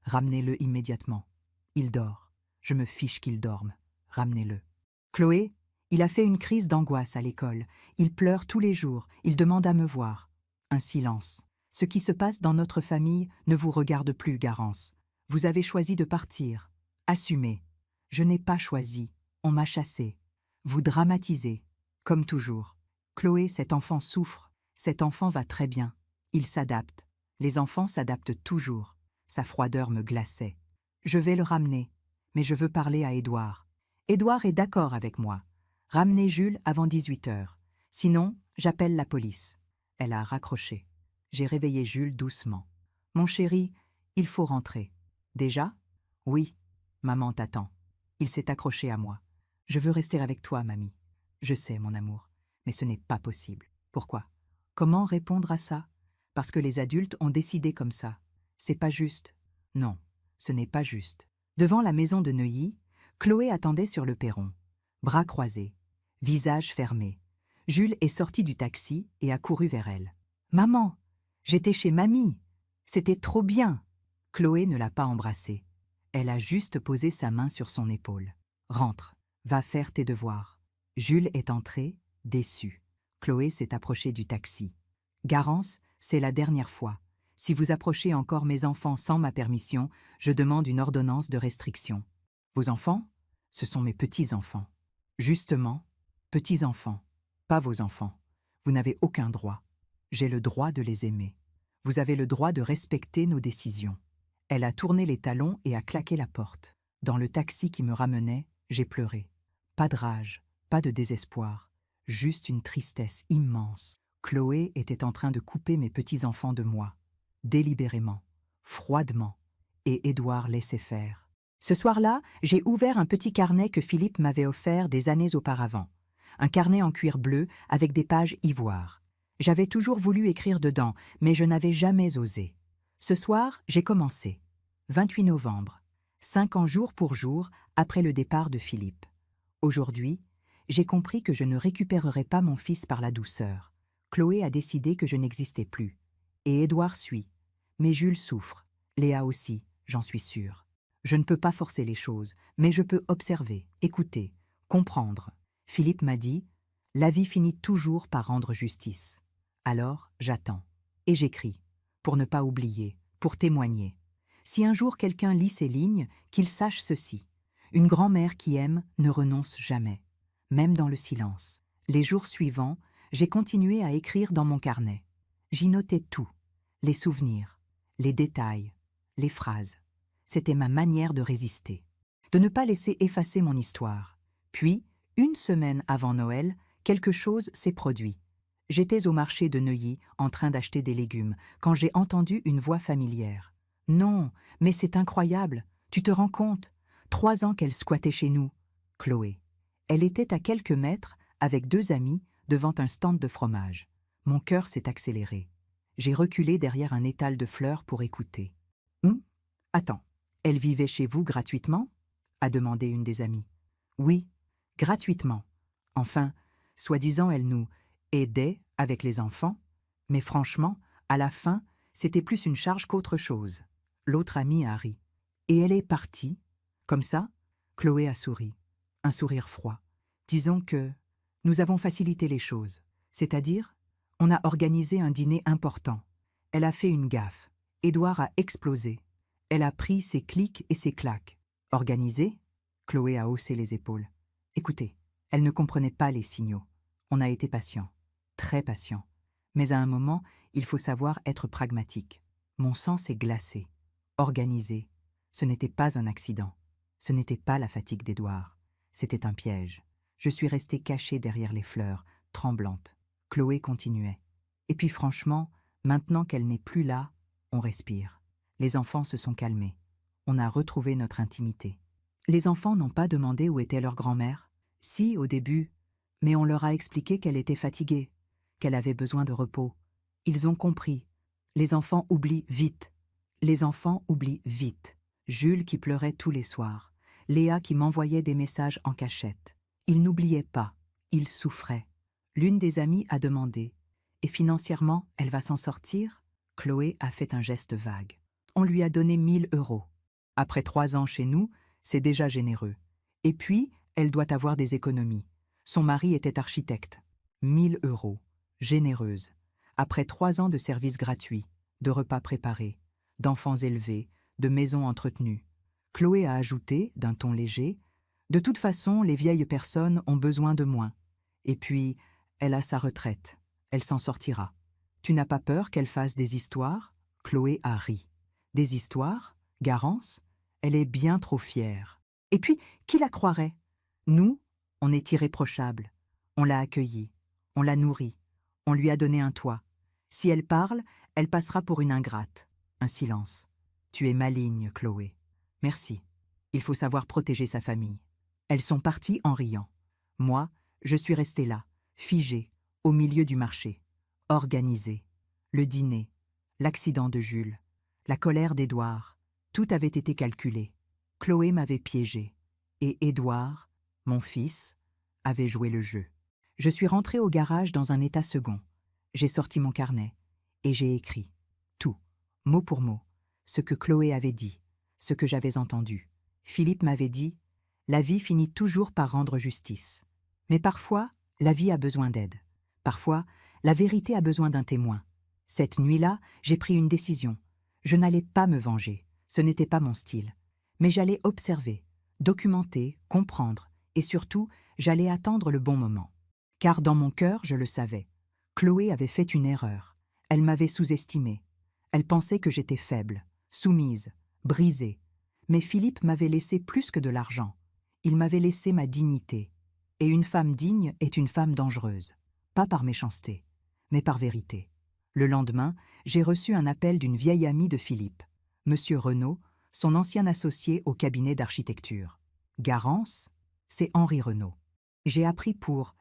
Ramenez-le immédiatement. Il dort. Je me fiche qu'il dorme. Ramenez-le. Chloé, il a fait une crise d'angoisse à l'école. Il pleure tous les jours. Il demande à me voir. Un silence. Ce qui se passe dans notre famille ne vous regarde plus, Garance. Vous avez choisi de partir. Assumez. Je n'ai pas choisi. On m'a chassé. Vous dramatisez. Comme toujours. Chloé, cet enfant souffre. Cet enfant va très bien. Il s'adapte. Les enfants s'adaptent toujours. Sa froideur me glaçait. Je vais le ramener. Mais je veux parler à Édouard. Édouard est d'accord avec moi. Ramenez Jules avant 18h. Sinon, j'appelle la police. Elle a raccroché. J'ai réveillé Jules doucement. Mon chéri, il faut rentrer. Déjà? Oui. Maman t'attend. Il s'est accroché à moi. Je veux rester avec toi, mamie. Je sais, mon amour, mais ce n'est pas possible. Pourquoi? Comment répondre à ça? Parce que les adultes ont décidé comme ça. C'est pas juste. Non, ce n'est pas juste. Devant la maison de Neuilly, Chloé attendait sur le perron, bras croisés, visage fermé. Jules est sorti du taxi et a couru vers elle. « Maman, j'étais chez mamie. C'était trop bien. » Chloé ne l'a pas embrassée. Elle a juste posé sa main sur son épaule. « Rentre, va faire tes devoirs. » Jules est entré, déçu. Chloé s'est approchée du taxi. « Garance, c'est la dernière fois. Si vous approchez encore mes enfants sans ma permission, je demande une ordonnance de restriction. » Vos enfants? Ce sont mes petits-enfants. Justement, petits-enfants, pas vos enfants. Vous n'avez aucun droit. J'ai le droit de les aimer. Vous avez le droit de respecter nos décisions. Elle a tourné les talons et a claqué la porte. Dans le taxi qui me ramenait, j'ai pleuré. Pas de rage, pas de désespoir, juste une tristesse immense. Chloé était en train de couper mes petits-enfants de moi, délibérément, froidement, et Édouard laissait faire. Ce soir-là, j'ai ouvert un petit carnet que Philippe m'avait offert des années auparavant. Un carnet en cuir bleu avec des pages ivoire. J'avais toujours voulu écrire dedans, mais je n'avais jamais osé. Ce soir, j'ai commencé. 28 novembre, 5 ans jour pour jour après le départ de Philippe. Aujourd'hui, j'ai compris que je ne récupérerai pas mon fils par la douceur. Chloé a décidé que je n'existais plus. Et Édouard suit. Mais Jules souffre. Léa aussi, j'en suis sûre. Je ne peux pas forcer les choses, mais je peux observer, écouter, comprendre. Philippe m'a dit « La vie finit toujours par rendre justice. » Alors, j'attends. Et j'écris, pour ne pas oublier, pour témoigner. Si un jour quelqu'un lit ces lignes, qu'il sache ceci. Une grand-mère qui aime ne renonce jamais, même dans le silence. Les jours suivants, j'ai continué à écrire dans mon carnet. J'y notais tout, les souvenirs, les détails, les phrases. C'était ma manière de résister, de ne pas laisser effacer mon histoire. Puis, une semaine avant Noël, quelque chose s'est produit. J'étais au marché de Neuilly en train d'acheter des légumes quand j'ai entendu une voix familière. « Non, mais c'est incroyable, tu te rends compte? 3 ans qu'elle squattait chez nous. » Chloé. Elle était à quelques mètres avec 2 amis devant un stand de fromage. Mon cœur s'est accéléré. J'ai reculé derrière un étal de fleurs pour écouter. « Attends, elle vivait chez vous gratuitement ?» a demandé une des amies. « Oui, gratuitement. Enfin, soi-disant elle nous aidait avec les enfants, mais franchement, à la fin, c'était plus une charge qu'autre chose. » L'autre amie a ri. « Et elle est partie ?» Comme ça, Chloé a souri. Un sourire froid. Disons que nous avons facilité les choses. C'est-à-dire, on a organisé un dîner important. Elle a fait une gaffe. Édouard a explosé. Elle a pris ses clics et ses claques. Organisé? Chloé a haussé les épaules. Écoutez, elle ne comprenait pas les signaux. On a été patient, très patient. Mais à un moment, il faut savoir être pragmatique. Mon sang s'est glacé. Organisé. Ce n'était pas un accident. Ce n'était pas la fatigue d'Édouard. C'était un piège. Je suis restée cachée derrière les fleurs, tremblante. Chloé continuait. Et puis franchement, maintenant qu'elle n'est plus là, on respire. Les enfants se sont calmés. On a retrouvé notre intimité. Les enfants n'ont pas demandé où était leur grand-mère. Si, au début, mais on leur a expliqué qu'elle était fatiguée, qu'elle avait besoin de repos. Ils ont compris. Les enfants oublient vite. Les enfants oublient vite. Jules qui pleurait tous les soirs. Léa qui m'envoyait des messages en cachette. Ils n'oubliaient pas. Ils souffraient. L'une des amies a demandé « Et financièrement, elle va s'en sortir ?» Chloé a fait un geste vague. On lui a donné 1 000 €. Après 3 ans chez nous, c'est déjà généreux. Et puis, elle doit avoir des économies. Son mari était architecte. 1 000 €. Généreuse. Après 3 ans de services gratuits, de repas préparés, d'enfants élevés, de maisons entretenues. Chloé a ajouté, d'un ton léger, « De toute façon, les vieilles personnes ont besoin de moins. Et puis, elle a sa retraite. Elle s'en sortira. Tu n'as pas peur qu'elle fasse des histoires ?» Chloé a ri. « Des histoires? Garance? Elle est bien trop fière. Et puis, qui la croirait? Nous, on est irréprochables. On l'a accueillie. On l'a nourrie. On lui a donné un toit. Si elle parle, elle passera pour une ingrate. » Un silence. « Tu es maligne, Chloé. » « Merci. Il faut savoir protéger sa famille. » Elles sont parties en riant. Moi, je suis restée là, figée, au milieu du marché. Organisée. Le dîner. L'accident de Jules. La colère d'Édouard. Tout avait été calculé. Chloé m'avait piégé. Et Édouard, mon fils, avait joué le jeu. Je suis rentrée au garage dans un état second. J'ai sorti mon carnet et j'ai écrit tout, mot pour mot, ce que Chloé avait dit, ce que j'avais entendu. Philippe m'avait dit « La vie finit toujours par rendre justice. Mais parfois, la vie a besoin d'aide. Parfois, la vérité a besoin d'un témoin. Cette nuit-là, j'ai pris une décision. Je n'allais pas me venger, ce n'était pas mon style. Mais j'allais observer, documenter, comprendre, et surtout, j'allais attendre le bon moment. Car dans mon cœur, je le savais. Chloé avait fait une erreur. Elle m'avait sous-estimée. Elle pensait que j'étais faible, soumise, brisée. Mais Philippe m'avait laissé plus que de l'argent. Il m'avait laissé ma dignité. Et une femme digne est une femme dangereuse. Pas par méchanceté, mais par vérité. Le lendemain, j'ai reçu un appel d'une vieille amie de Philippe, Monsieur Renaud, son ancien associé au cabinet d'architecture. Garance, c'est Henri Renaud. J'ai appris pour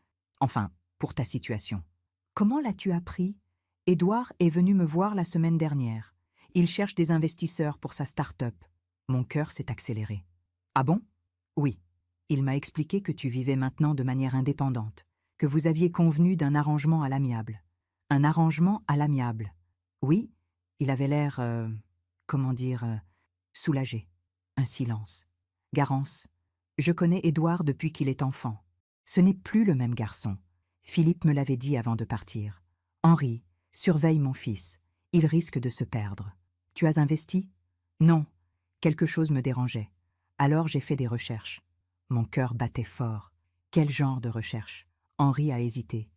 ta situation. Comment l'as-tu appris? Édouard est venu me voir la semaine dernière. Il cherche des investisseurs pour sa start-up. Mon cœur s'est accéléré. Ah bon? Oui. Il m'a expliqué que tu vivais maintenant de manière indépendante, que vous aviez convenu d'un arrangement à l'amiable. Un arrangement à l'amiable. Oui, il avait l'air, soulagé. Un silence. Garance, je connais Édouard depuis qu'il est enfant. Ce n'est plus le même garçon. Philippe me l'avait dit avant de partir. Henri, surveille mon fils. Il risque de se perdre. Tu as investi? Non. Quelque chose me dérangeait. Alors j'ai fait des recherches. Mon cœur battait fort. Quel genre de recherche? Henri a hésité.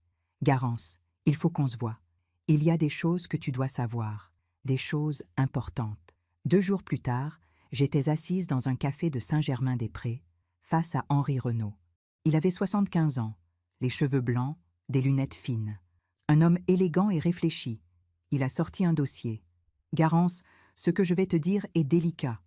Garance, il faut qu'on se voie. Il y a des choses que tu dois savoir, des choses importantes. 2 jours plus tard, j'étais assise dans un café de Saint-Germain-des-Prés, face à Henri Renaud. Il avait 75 ans, les cheveux blancs, des lunettes fines. Un homme élégant et réfléchi. Il a sorti un dossier. Garance, ce que je vais te dire est délicat,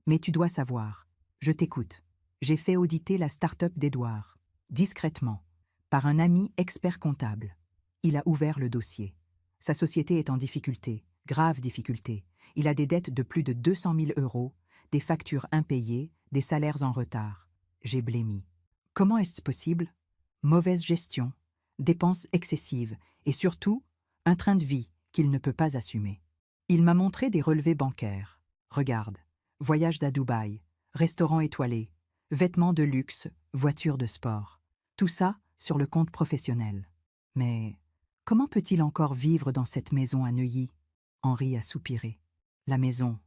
mais tu dois savoir. Je t'écoute. J'ai fait auditer la start-up d'Édouard, discrètement, par un ami expert comptable. Il a ouvert le dossier. Sa société est en difficulté, grave difficulté. Il a des dettes de plus de 200 000 €, des factures impayées, des salaires en retard. J'ai blêmi. Comment est-ce possible? Mauvaise gestion, dépenses excessives et surtout, un train de vie qu'il ne peut pas assumer. Il m'a montré des relevés bancaires. Regarde, voyage à Dubaï, restaurant étoilé, vêtements de luxe, voitures de sport. Tout ça sur le compte professionnel. Mais comment peut-il encore vivre dans cette maison à Neuilly? Henri a soupiré. La maison,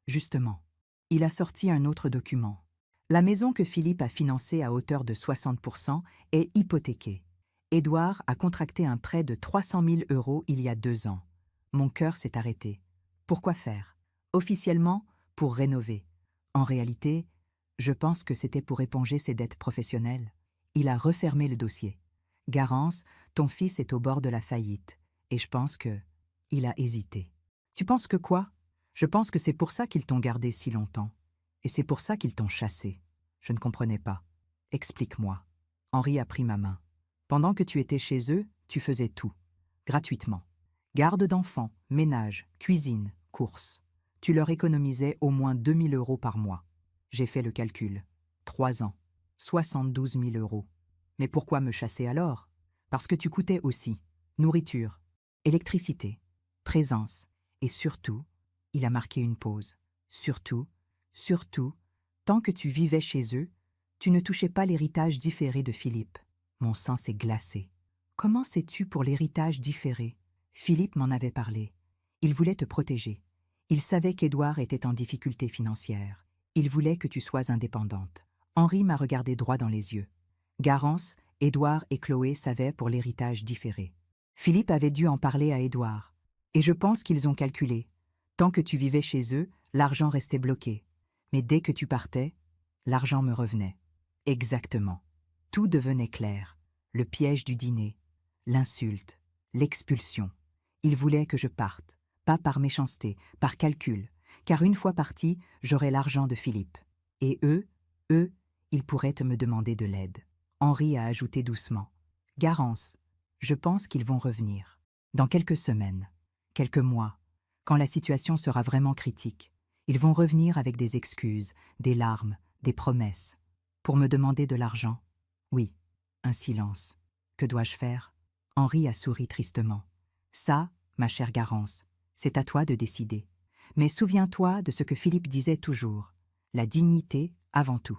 justement. Il a sorti un autre document. La maison que Philippe a financée à hauteur de 60% est hypothéquée. Édouard a contracté un prêt de 300 000 € il y a 2 ans. Mon cœur s'est arrêté. Pourquoi faire? Officiellement, pour rénover. En réalité, je pense que c'était pour éponger ses dettes professionnelles. Il a refermé le dossier. Garance, ton fils est au bord de la faillite. Et je pense que... Il a hésité. Tu penses que quoi? Je pense que c'est pour ça qu'ils t'ont gardé si longtemps. Et c'est pour ça qu'ils t'ont chassé. Je ne comprenais pas. Explique-moi. Henri a pris ma main. Pendant que tu étais chez eux, tu faisais tout. Gratuitement. Garde d'enfants, ménage, cuisine, courses. Tu leur économisais au moins 2 000 € par mois. J'ai fait le calcul. 3 ans. 72 000 €. Mais pourquoi me chasser alors? Parce que tu coûtais aussi. Nourriture, électricité, présence. Et surtout, il a marqué une pause. Surtout, tant que tu vivais chez eux, tu ne touchais pas l'héritage différé de Philippe. Mon sang s'est glacé. Comment sais-tu pour l'héritage différé? Philippe m'en avait parlé. Il voulait te protéger. Il savait qu'Édouard était en difficulté financière. Il voulait que tu sois indépendante. Henri m'a regardé droit dans les yeux. Garance, Édouard et Chloé savaient pour l'héritage différé. Philippe avait dû en parler à Édouard. Et je pense qu'ils ont calculé. Tant que tu vivais chez eux, l'argent restait bloqué. Mais dès que tu partais, l'argent me revenait. Exactement. Tout devenait clair. Le piège du dîner, l'insulte, l'expulsion. Ils voulaient que je parte, pas par méchanceté, par calcul, car une fois parti, j'aurais l'argent de Philippe. Et eux, ils pourraient me demander de l'aide. Henri a ajouté doucement. Garance, je pense qu'ils vont revenir. Dans quelques semaines, quelques mois, quand la situation sera vraiment critique. Ils vont revenir avec des excuses, des larmes, des promesses. Pour me demander de l'argent? Oui, un silence. Que dois-je faire? Henri a souri tristement. Ça, ma chère Garance, c'est à toi de décider. Mais souviens-toi de ce que Philippe disait toujours. La dignité avant tout.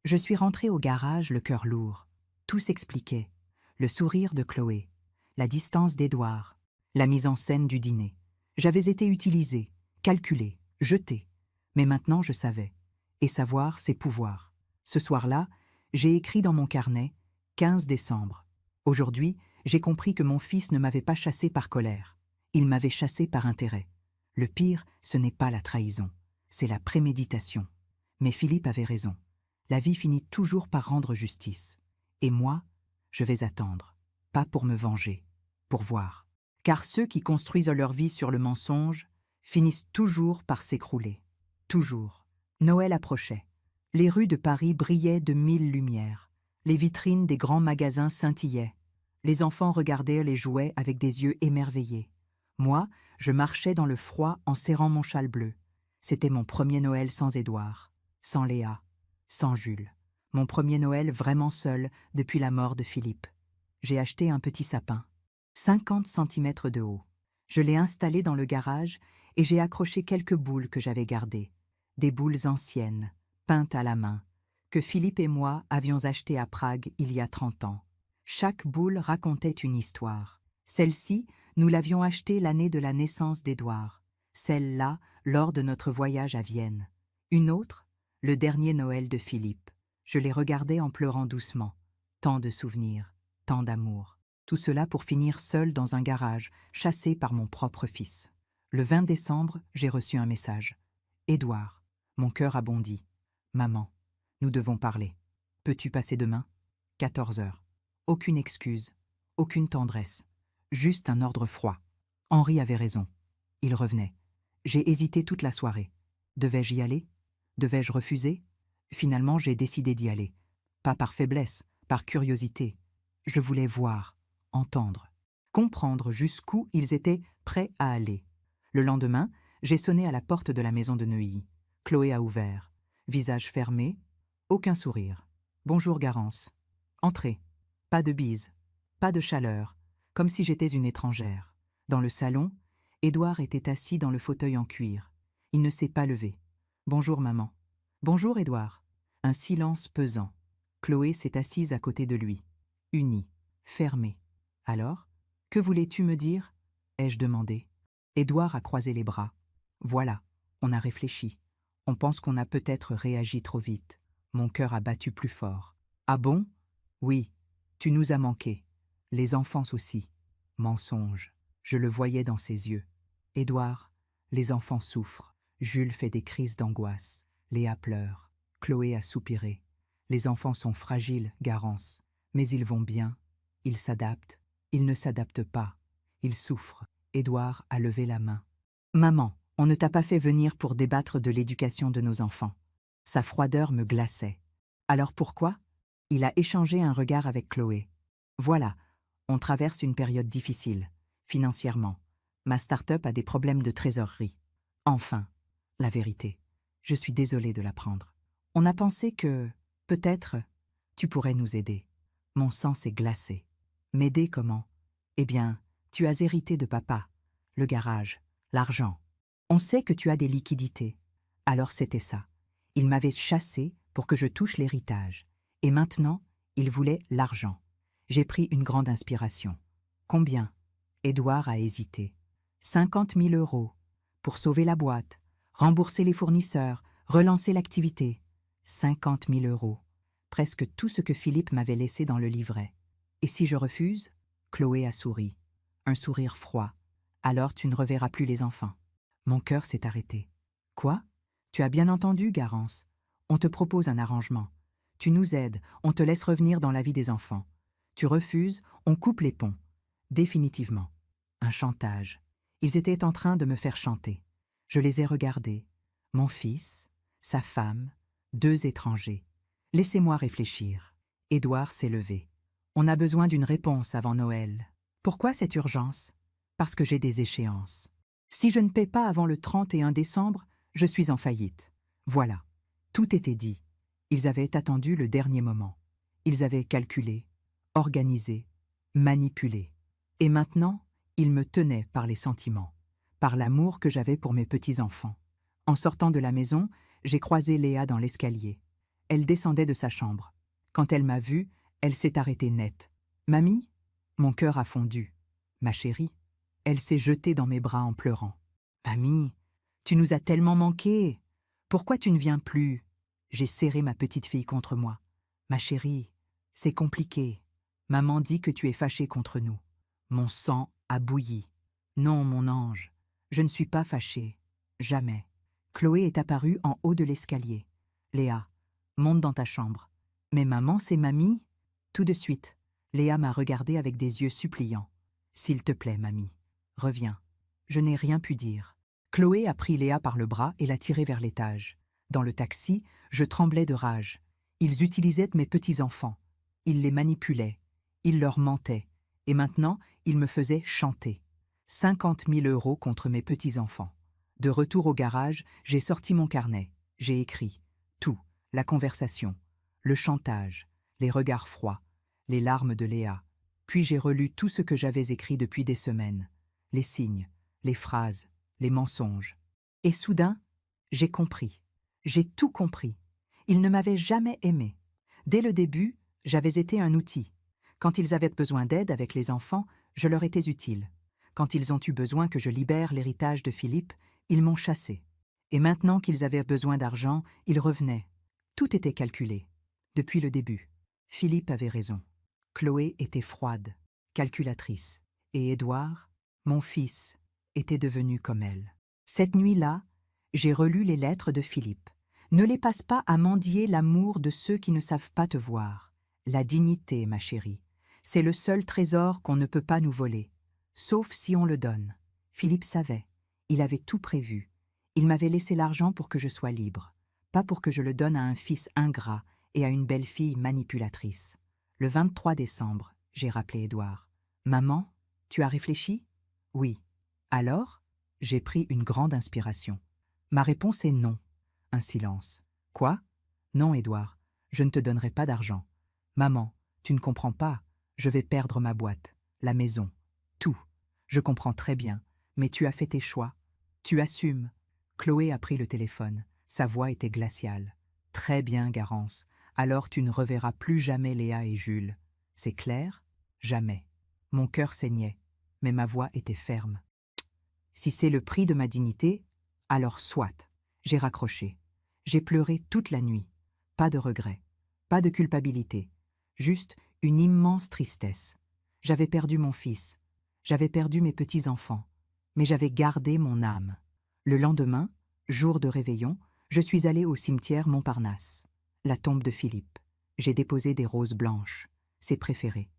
Je suis rentrée au garage le cœur lourd. Tout s'expliquait. Le sourire de Chloé, la distance d'Édouard, la mise en scène du dîner. J'avais été utilisée, calculée, jetée. Mais maintenant je savais. Et savoir, c'est pouvoir. Ce soir-là, j'ai écrit dans mon carnet « 15 décembre ». Aujourd'hui, j'ai compris que mon fils ne m'avait pas chassé par colère. Il m'avait chassé par intérêt. Le pire, ce n'est pas la trahison, c'est la préméditation. Mais Philippe avait raison. La vie finit toujours par rendre justice. Et moi, je vais attendre. Pas pour me venger, pour voir. Car ceux qui construisent leur vie sur le mensonge finissent toujours par s'écrouler. Toujours. Noël approchait. Les rues de Paris brillaient de 1000 lumières. Les vitrines des grands magasins scintillaient. Les enfants regardaient les jouets avec des yeux émerveillés. Moi, je marchais dans le froid en serrant mon châle bleu. C'était mon premier Noël sans Édouard, sans Léa, sans Jules. Mon premier Noël vraiment seul depuis la mort de Philippe. J'ai acheté un petit sapin, 50 centimètres de haut. Je l'ai installé dans le garage et j'ai accroché quelques boules que j'avais gardées. Des boules anciennes, peintes à la main, que Philippe et moi avions achetées à Prague il y a 30 ans. Chaque boule racontait une histoire. Celle-ci, nous l'avions achetée l'année de la naissance d'Édouard. Celle-là, lors de notre voyage à Vienne. Une autre, le dernier Noël de Philippe. Je les regardais en pleurant doucement. Tant de souvenirs, tant d'amour. Tout cela pour finir seul dans un garage, chassé par mon propre fils. Le 20 décembre, j'ai reçu un message. « Édouard, mon cœur a bondi. Maman, nous devons parler. Peux-tu passer demain? 14 heures. Aucune excuse, aucune tendresse. Juste un ordre froid. » Henri avait raison. Il revenait. J'ai hésité toute la soirée. Devais-je y aller? Devais-je refuser? Finalement, j'ai décidé d'y aller. Pas par faiblesse, par curiosité. Je voulais voir, entendre, comprendre jusqu'où ils étaient prêts à aller. Le lendemain, j'ai sonné à la porte de la maison de Neuilly. Chloé a ouvert. Visage fermé, aucun sourire. « Bonjour, Garance. » Entrez. Pas de bise, pas de chaleur, comme si j'étais une étrangère. Dans le salon, Édouard était assis dans le fauteuil en cuir. Il ne s'est pas levé. « Bonjour, maman. »« Bonjour, Édouard. » Un silence pesant. Chloé s'est assise à côté de lui, unie, fermée. « Alors, que voulais-tu me dire ?» ai-je demandé. Édouard a croisé les bras. « Voilà, on a réfléchi. On pense qu'on a peut-être réagi trop vite. Mon cœur a battu plus fort. »« Ah bon? » ?»« Oui. Tu nous as manqué. Les enfants aussi. » Mensonge. Je le voyais dans ses yeux. « Édouard, les enfants souffrent. Jules fait des crises d'angoisse. Léa pleure. Chloé a soupiré. Les enfants sont fragiles, Garance. Mais ils vont bien. Ils s'adaptent. Ils ne s'adaptent pas. Ils souffrent. » Édouard a levé la main. « Maman, on ne t'a pas fait venir pour débattre de l'éducation de nos enfants. » Sa froideur me glaçait. « Alors pourquoi ?» Il a échangé un regard avec Chloé. « Voilà, on traverse une période difficile, financièrement. Ma start-up a des problèmes de trésorerie. Enfin, la vérité, je suis désolée de l'apprendre. On a pensé que, peut-être, tu pourrais nous aider. » Mon sang s'est glacé. « M'aider comment? » Eh bien, tu as hérité de papa, le garage, l'argent. On sait que tu as des liquidités. Alors c'était ça. Il m'avait chassé pour que je touche l'héritage. Et maintenant, il voulait l'argent. J'ai pris une grande inspiration. « Combien ?» Édouard a hésité. 50 000 € pour sauver la boîte, rembourser les fournisseurs, relancer l'activité. 50 000 €. Presque tout ce que Philippe m'avait laissé dans le livret. « Et si je refuse ?» Chloé a souri. Un sourire froid. « Alors tu ne reverras plus les enfants. » Mon cœur s'est arrêté. « Quoi? Tu as bien entendu, Garance. On te propose un arrangement. Tu nous aides, on te laisse revenir dans la vie des enfants. Tu refuses, on coupe les ponts. Définitivement. » Un chantage. Ils étaient en train de me faire chanter. Je les ai regardés. Mon fils, sa femme, 2 étrangers. Laissez-moi réfléchir. Édouard s'est levé. On a besoin d'une réponse avant Noël. Pourquoi cette urgence? Parce que j'ai des échéances. Si je ne paie pas avant le 31 décembre, Je suis en faillite. Voilà. Tout était dit. Ils avaient attendu le dernier moment. Ils avaient calculé, organisé, manipulé. Et maintenant, ils me tenaient par les sentiments, par l'amour que j'avais pour mes petits-enfants. En sortant de la maison, j'ai croisé Léa dans l'escalier. Elle descendait de sa chambre. Quand elle m'a vue, elle s'est arrêtée net. « Mamie ?» Mon cœur a fondu. « Ma chérie ?» Elle s'est jetée dans mes bras en pleurant. « Mamie, tu nous as tellement manqué. Pourquoi tu ne viens plus ?» J'ai serré ma petite fille contre moi. « Ma chérie, c'est compliqué. Maman dit que tu es fâchée contre nous. » Mon sang a bouilli. « Non, mon ange, je ne suis pas fâchée. Jamais. » Chloé est apparue en haut de l'escalier. « Léa, monte dans ta chambre. »« Mais maman, c'est mamie ?» Tout de suite, Léa m'a regardée avec des yeux suppliants. « S'il te plaît, mamie, reviens. » Je n'ai rien pu dire. Chloé a pris Léa par le bras et l'a tirée vers l'étage. Dans le taxi, je tremblais de rage. Ils utilisaient mes petits-enfants. Ils les manipulaient. Ils leur mentaient. Et maintenant, ils me faisaient chanter. 50 000 € contre mes petits-enfants. De retour au garage, j'ai sorti mon carnet. J'ai écrit tout, la conversation, le chantage, les regards froids, les larmes de Léa. Puis j'ai relu tout ce que j'avais écrit depuis des semaines. Les signes, les phrases, les mensonges. Et soudain, j'ai compris. J'ai tout compris. Ils ne m'avaient jamais aimé. Dès le début, j'avais été un outil. Quand ils avaient besoin d'aide avec les enfants, je leur étais utile. Quand ils ont eu besoin que je libère l'héritage de Philippe, ils m'ont chassé. Et maintenant qu'ils avaient besoin d'argent, ils revenaient. Tout était calculé. Depuis le début. Philippe avait raison. Chloé était froide, calculatrice. Et Édouard, mon fils, était devenu comme elle. Cette nuit-là, j'ai relu les lettres de Philippe. Ne les passe pas à mendier l'amour de ceux qui ne savent pas te voir. La dignité, ma chérie, c'est le seul trésor qu'on ne peut pas nous voler, sauf si on le donne. Philippe savait, il avait tout prévu. Il m'avait laissé l'argent pour que je sois libre, pas pour que je le donne à un fils ingrat et à une belle-fille manipulatrice. Le 23 décembre, j'ai rappelé Édouard. « Maman, tu as réfléchi ?» « Oui. »« Alors ?» J'ai pris une grande inspiration. Ma réponse est non. Un silence. « Quoi ?»« Non, Édouard, je ne te donnerai pas d'argent. Maman, tu ne comprends pas, je vais perdre ma boîte, la maison, tout. Je comprends très bien, mais tu as fait tes choix. Tu assumes. » Chloé a pris le téléphone. Sa voix était glaciale. « Très bien, Garance. Alors tu ne reverras plus jamais Léa et Jules. C'est clair ? Jamais. » Mon cœur saignait, mais ma voix était ferme. « Si c'est le prix de ma dignité, alors soit. » J'ai raccroché. J'ai pleuré toute la nuit. Pas de regret, pas de culpabilité, juste une immense tristesse. J'avais perdu mon fils, j'avais perdu mes petits-enfants, mais j'avais gardé mon âme. Le lendemain, jour de réveillon, je suis allée au cimetière Montparnasse, la tombe de Philippe. J'ai déposé des roses blanches, ses préférées.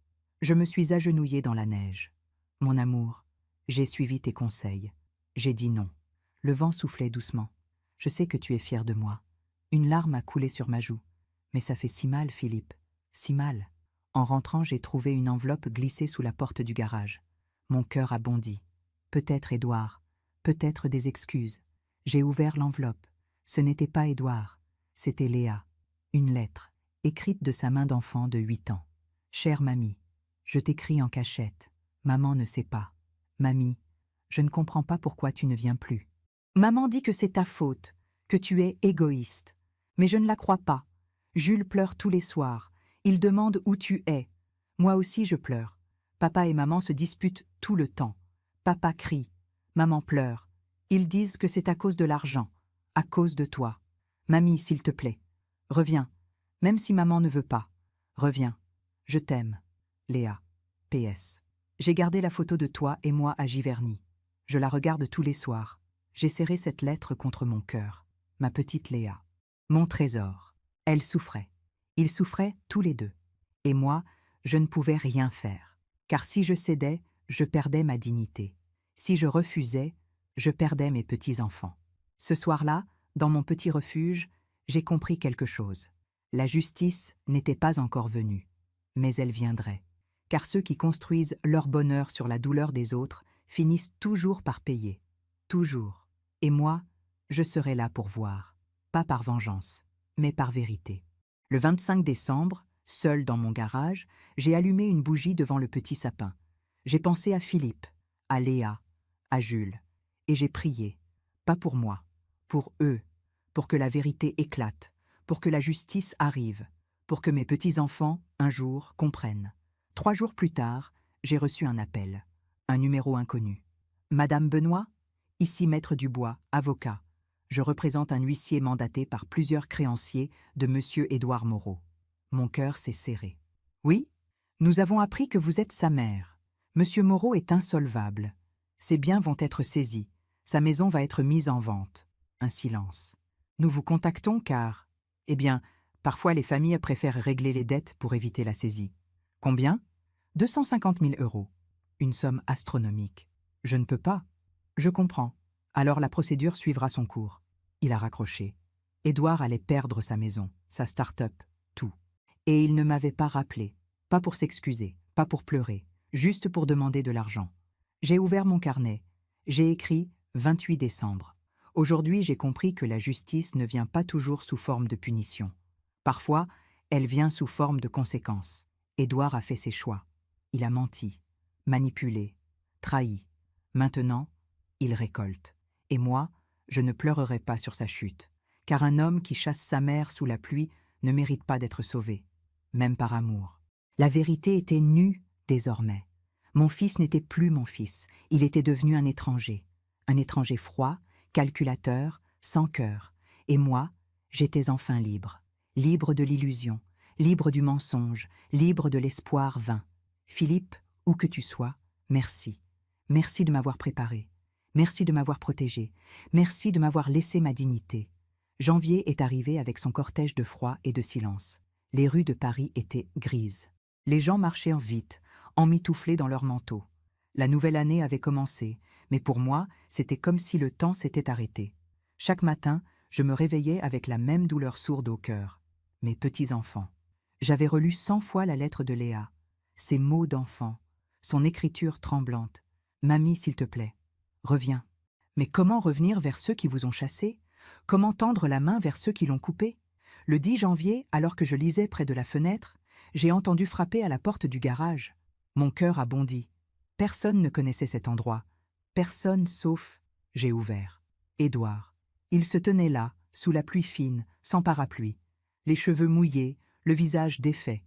Je me suis agenouillée dans la neige. « Mon amour, j'ai suivi tes conseils. J'ai dit non. » Le vent soufflait doucement. « Je sais que tu es fier de moi. » Une larme a coulé sur ma joue. « Mais ça fait si mal, Philippe, si mal. » En rentrant, j'ai trouvé une enveloppe glissée sous la porte du garage. Mon cœur a bondi. Peut-être Édouard, peut-être des excuses. J'ai ouvert l'enveloppe. Ce n'était pas Édouard, c'était Léa. Une lettre, écrite de sa main d'enfant de 8 ans. « Chère mamie, je t'écris en cachette. Maman ne sait pas. Mamie, je ne comprends pas pourquoi tu ne viens plus. Maman dit que c'est ta faute, que tu es égoïste. Mais je ne la crois pas. Jules pleure tous les soirs. Il demande où tu es. Moi aussi je pleure. Papa et maman se disputent tout le temps. Papa crie. Maman pleure. Ils disent que c'est à cause de l'argent, à cause de toi. Mamie, s'il te plaît, reviens. Même si maman ne veut pas. Reviens. Je t'aime. Léa. PS. J'ai gardé la photo de toi et moi à Giverny. Je la regarde tous les soirs. J'ai serré cette lettre contre mon cœur. Ma petite Léa. Mon trésor. Elle souffrait. Ils souffraient tous les deux. Et moi, je ne pouvais rien faire. Car si je cédais, je perdais ma dignité. Si je refusais, je perdais mes petits-enfants. Ce soir-là, dans mon petit refuge, j'ai compris quelque chose. La justice n'était pas encore venue, mais elle viendrait. Car ceux qui construisent leur bonheur sur la douleur des autres finissent toujours par payer. Toujours. Et moi, Je serai là pour voir, pas par vengeance, mais par vérité. Le 25 décembre, seul dans mon garage, j'ai allumé une bougie devant le petit sapin. J'ai pensé à Philippe, à Léa, à Jules, et j'ai prié, pas pour moi, pour eux, pour que la vérité éclate, pour que la justice arrive, pour que mes petits-enfants, un jour, comprennent. 3 jours plus tard, j'ai reçu un appel, un numéro inconnu. Madame Benoît, ici maître Dubois, avocat. Je représente un huissier mandaté par plusieurs créanciers de monsieur Édouard Moreau. Mon cœur s'est serré. Oui, nous avons appris que vous êtes sa mère. Monsieur Moreau est insolvable. Ses biens vont être saisis. Sa maison va être mise en vente. Un silence. Nous vous contactons car, eh bien, parfois les familles préfèrent régler les dettes pour éviter la saisie. Combien ? 250 000 €. Une somme astronomique. Je ne peux pas. Je comprends. Alors la procédure suivra son cours. Il a raccroché. Édouard allait perdre sa maison, sa start-up, tout. Et il ne m'avait pas rappelé. Pas pour s'excuser, pas pour pleurer, juste pour demander de l'argent. J'ai ouvert mon carnet. J'ai écrit 28 décembre. Aujourd'hui, j'ai compris que la justice ne vient pas toujours sous forme de punition. Parfois, elle vient sous forme de conséquences. Édouard a fait ses choix. Il a menti, manipulé, trahi. Maintenant, il récolte. Et moi, je ne pleurerai pas sur sa chute, car un homme qui chasse sa mère sous la pluie ne mérite pas d'être sauvé, même par amour. La vérité était nue désormais. Mon fils n'était plus mon fils, il était devenu un étranger froid, calculateur, sans cœur. Et moi, j'étais enfin libre, libre de l'illusion, libre du mensonge, libre de l'espoir vain. Philippe, où que tu sois, merci. Merci de m'avoir préparé. Merci de m'avoir protégé. Merci de m'avoir laissé ma dignité. Janvier est arrivé avec son cortège de froid et de silence. Les rues de Paris étaient grises. Les gens marchaient vite, emmitouflés dans leurs manteaux. La nouvelle année avait commencé, mais pour moi, c'était comme si le temps s'était arrêté. Chaque matin, je me réveillais avec la même douleur sourde au cœur. Mes petits-enfants. J'avais relu 100 fois la lettre de Léa, ses mots d'enfant, son écriture tremblante. « Mamie, s'il te plaît, reviens. » Mais comment revenir vers ceux qui vous ont chassé? Comment tendre la main vers ceux qui l'ont coupé? Le 10 janvier, alors que je lisais près de la fenêtre, j'ai entendu frapper à la porte du garage. Mon cœur a bondi. Personne ne connaissait cet endroit. Personne sauf... J'ai ouvert. Édouard. Il se tenait là, sous la pluie fine, sans parapluie. Les cheveux mouillés, le visage défait.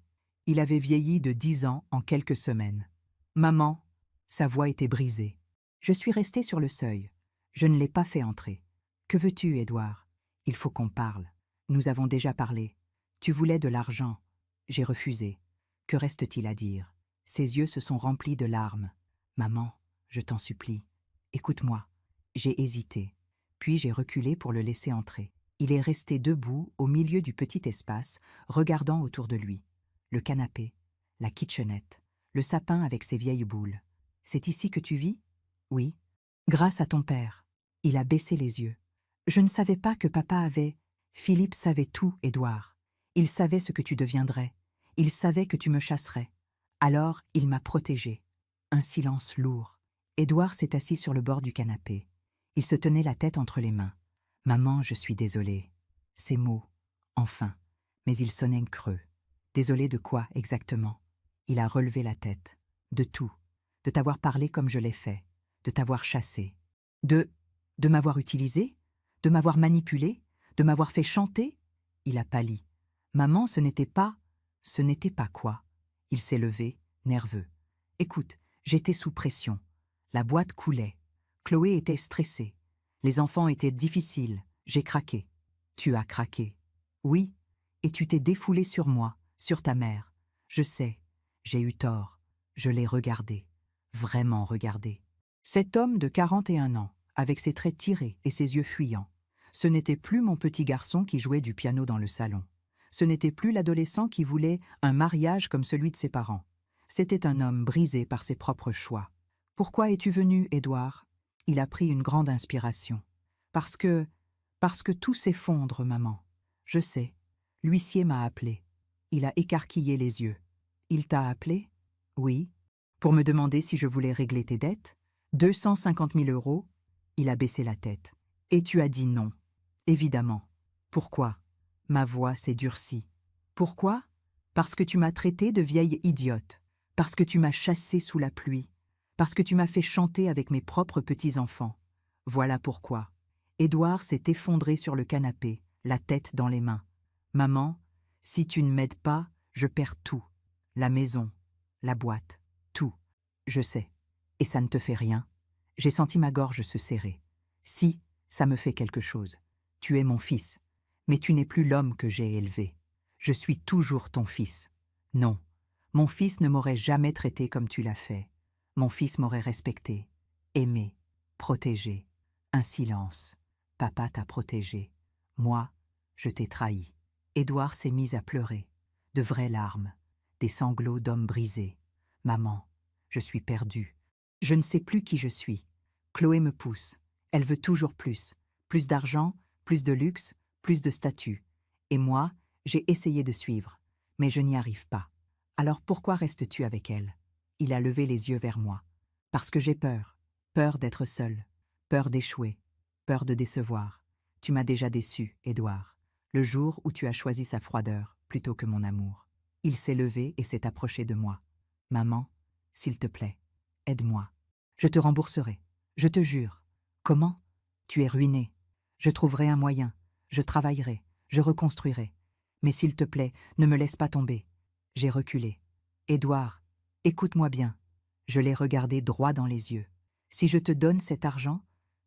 Il avait vieilli de 10 ans en quelques semaines. « Maman !» Sa voix était brisée. Je suis restée sur le seuil. Je ne l'ai pas fait entrer. « Que veux-tu, Édouard ? Il faut qu'on parle. Nous avons déjà parlé. Tu voulais de l'argent. J'ai refusé. Que reste-t-il à dire ? » Ses yeux se sont remplis de larmes. « Maman, je t'en supplie. Écoute-moi. » J'ai hésité. Puis j'ai reculé pour le laisser entrer. Il est resté debout au milieu du petit espace, regardant autour de lui. Le canapé, la kitchenette, le sapin avec ses vieilles boules. « C'est ici que tu vis ? » ?»« Oui. »« Grâce à ton père. » Il a baissé les yeux. « Je ne savais pas que papa avait... » Philippe savait tout, Édouard. Il savait ce que tu deviendrais. Il savait que tu me chasserais. Alors, il m'a protégée. Un silence lourd. Édouard s'est assis sur le bord du canapé. Il se tenait la tête entre les mains. « Maman, je suis désolé. » Ces mots, enfin, mais ils sonnaient creux. Désolé de quoi exactement? Il a relevé la tête. De tout. De t'avoir parlé comme je l'ai fait. De t'avoir chassé. De m'avoir utilisé? De m'avoir manipulé? De m'avoir fait chanter? Il a pâli. Maman, ce n'était pas quoi? Il s'est levé, nerveux. Écoute, j'étais sous pression. La boîte coulait. Chloé était stressée. Les enfants étaient difficiles. J'ai craqué. Tu as craqué. Oui, et tu t'es défoulé sur moi, sur ta mère. Je sais, j'ai eu tort. Je l'ai regardé. Vraiment regardé. Cet homme de 41 ans, avec ses traits tirés et ses yeux fuyants, ce n'était plus mon petit garçon qui jouait du piano dans le salon. Ce n'était plus l'adolescent qui voulait un mariage comme celui de ses parents. C'était un homme brisé par ses propres choix. « Pourquoi es-tu venu, Édouard ?» Il a pris une grande inspiration. « Parce que tout s'effondre, maman. Je sais. L'huissier m'a appelé. » Il a écarquillé les yeux. « Il t'a appelé ?»« Oui. » « Pour me demander si je voulais régler tes dettes ? 250 000 €. Il a baissé la tête. « Et tu as dit non. Évidemment. Pourquoi? Ma voix s'est durcie. Pourquoi? Parce que tu m'as traitée de vieille idiote, parce que tu m'as chassée sous la pluie, parce que tu m'as fait chanter avec mes propres petits-enfants. Voilà pourquoi. Édouard s'est effondré sur le canapé, la tête dans les mains. Maman, si tu ne m'aides pas, je perds tout. La maison, la boîte, tout. Je sais. Et ça ne te fait rien? J'ai senti ma gorge se serrer. Si, ça me fait quelque chose. Tu es mon fils, mais tu n'es plus l'homme que j'ai élevé. Je suis toujours ton fils. Non, mon fils ne m'aurait jamais traité comme tu l'as fait. Mon fils m'aurait respecté, aimé, protégé. Un silence. Papa t'a protégé. Moi, je t'ai trahi. Édouard s'est mis à pleurer. De vraies larmes. Des sanglots d'homme brisé. Maman, je suis perdu. Je ne sais plus qui je suis. Chloé me pousse. Elle veut toujours plus. Plus d'argent, plus de luxe, plus de statut. Et moi, j'ai essayé de suivre. Mais je n'y arrive pas. Alors pourquoi restes-tu avec elle? Il a levé les yeux vers moi. Parce que j'ai peur. Peur d'être seul. Peur d'échouer. Peur de décevoir. Tu m'as déjà déçu, Édouard. Le jour où tu as choisi sa froideur plutôt que mon amour. Il s'est levé et s'est approché de moi. Maman, s'il te plaît, aide-moi. Je te rembourserai. Je te jure. Comment? Tu es ruiné. Je trouverai un moyen. Je travaillerai. Je reconstruirai. Mais s'il te plaît, ne me laisse pas tomber. J'ai reculé. Édouard, écoute-moi bien. Je l'ai regardé droit dans les yeux. Si je te donne cet argent,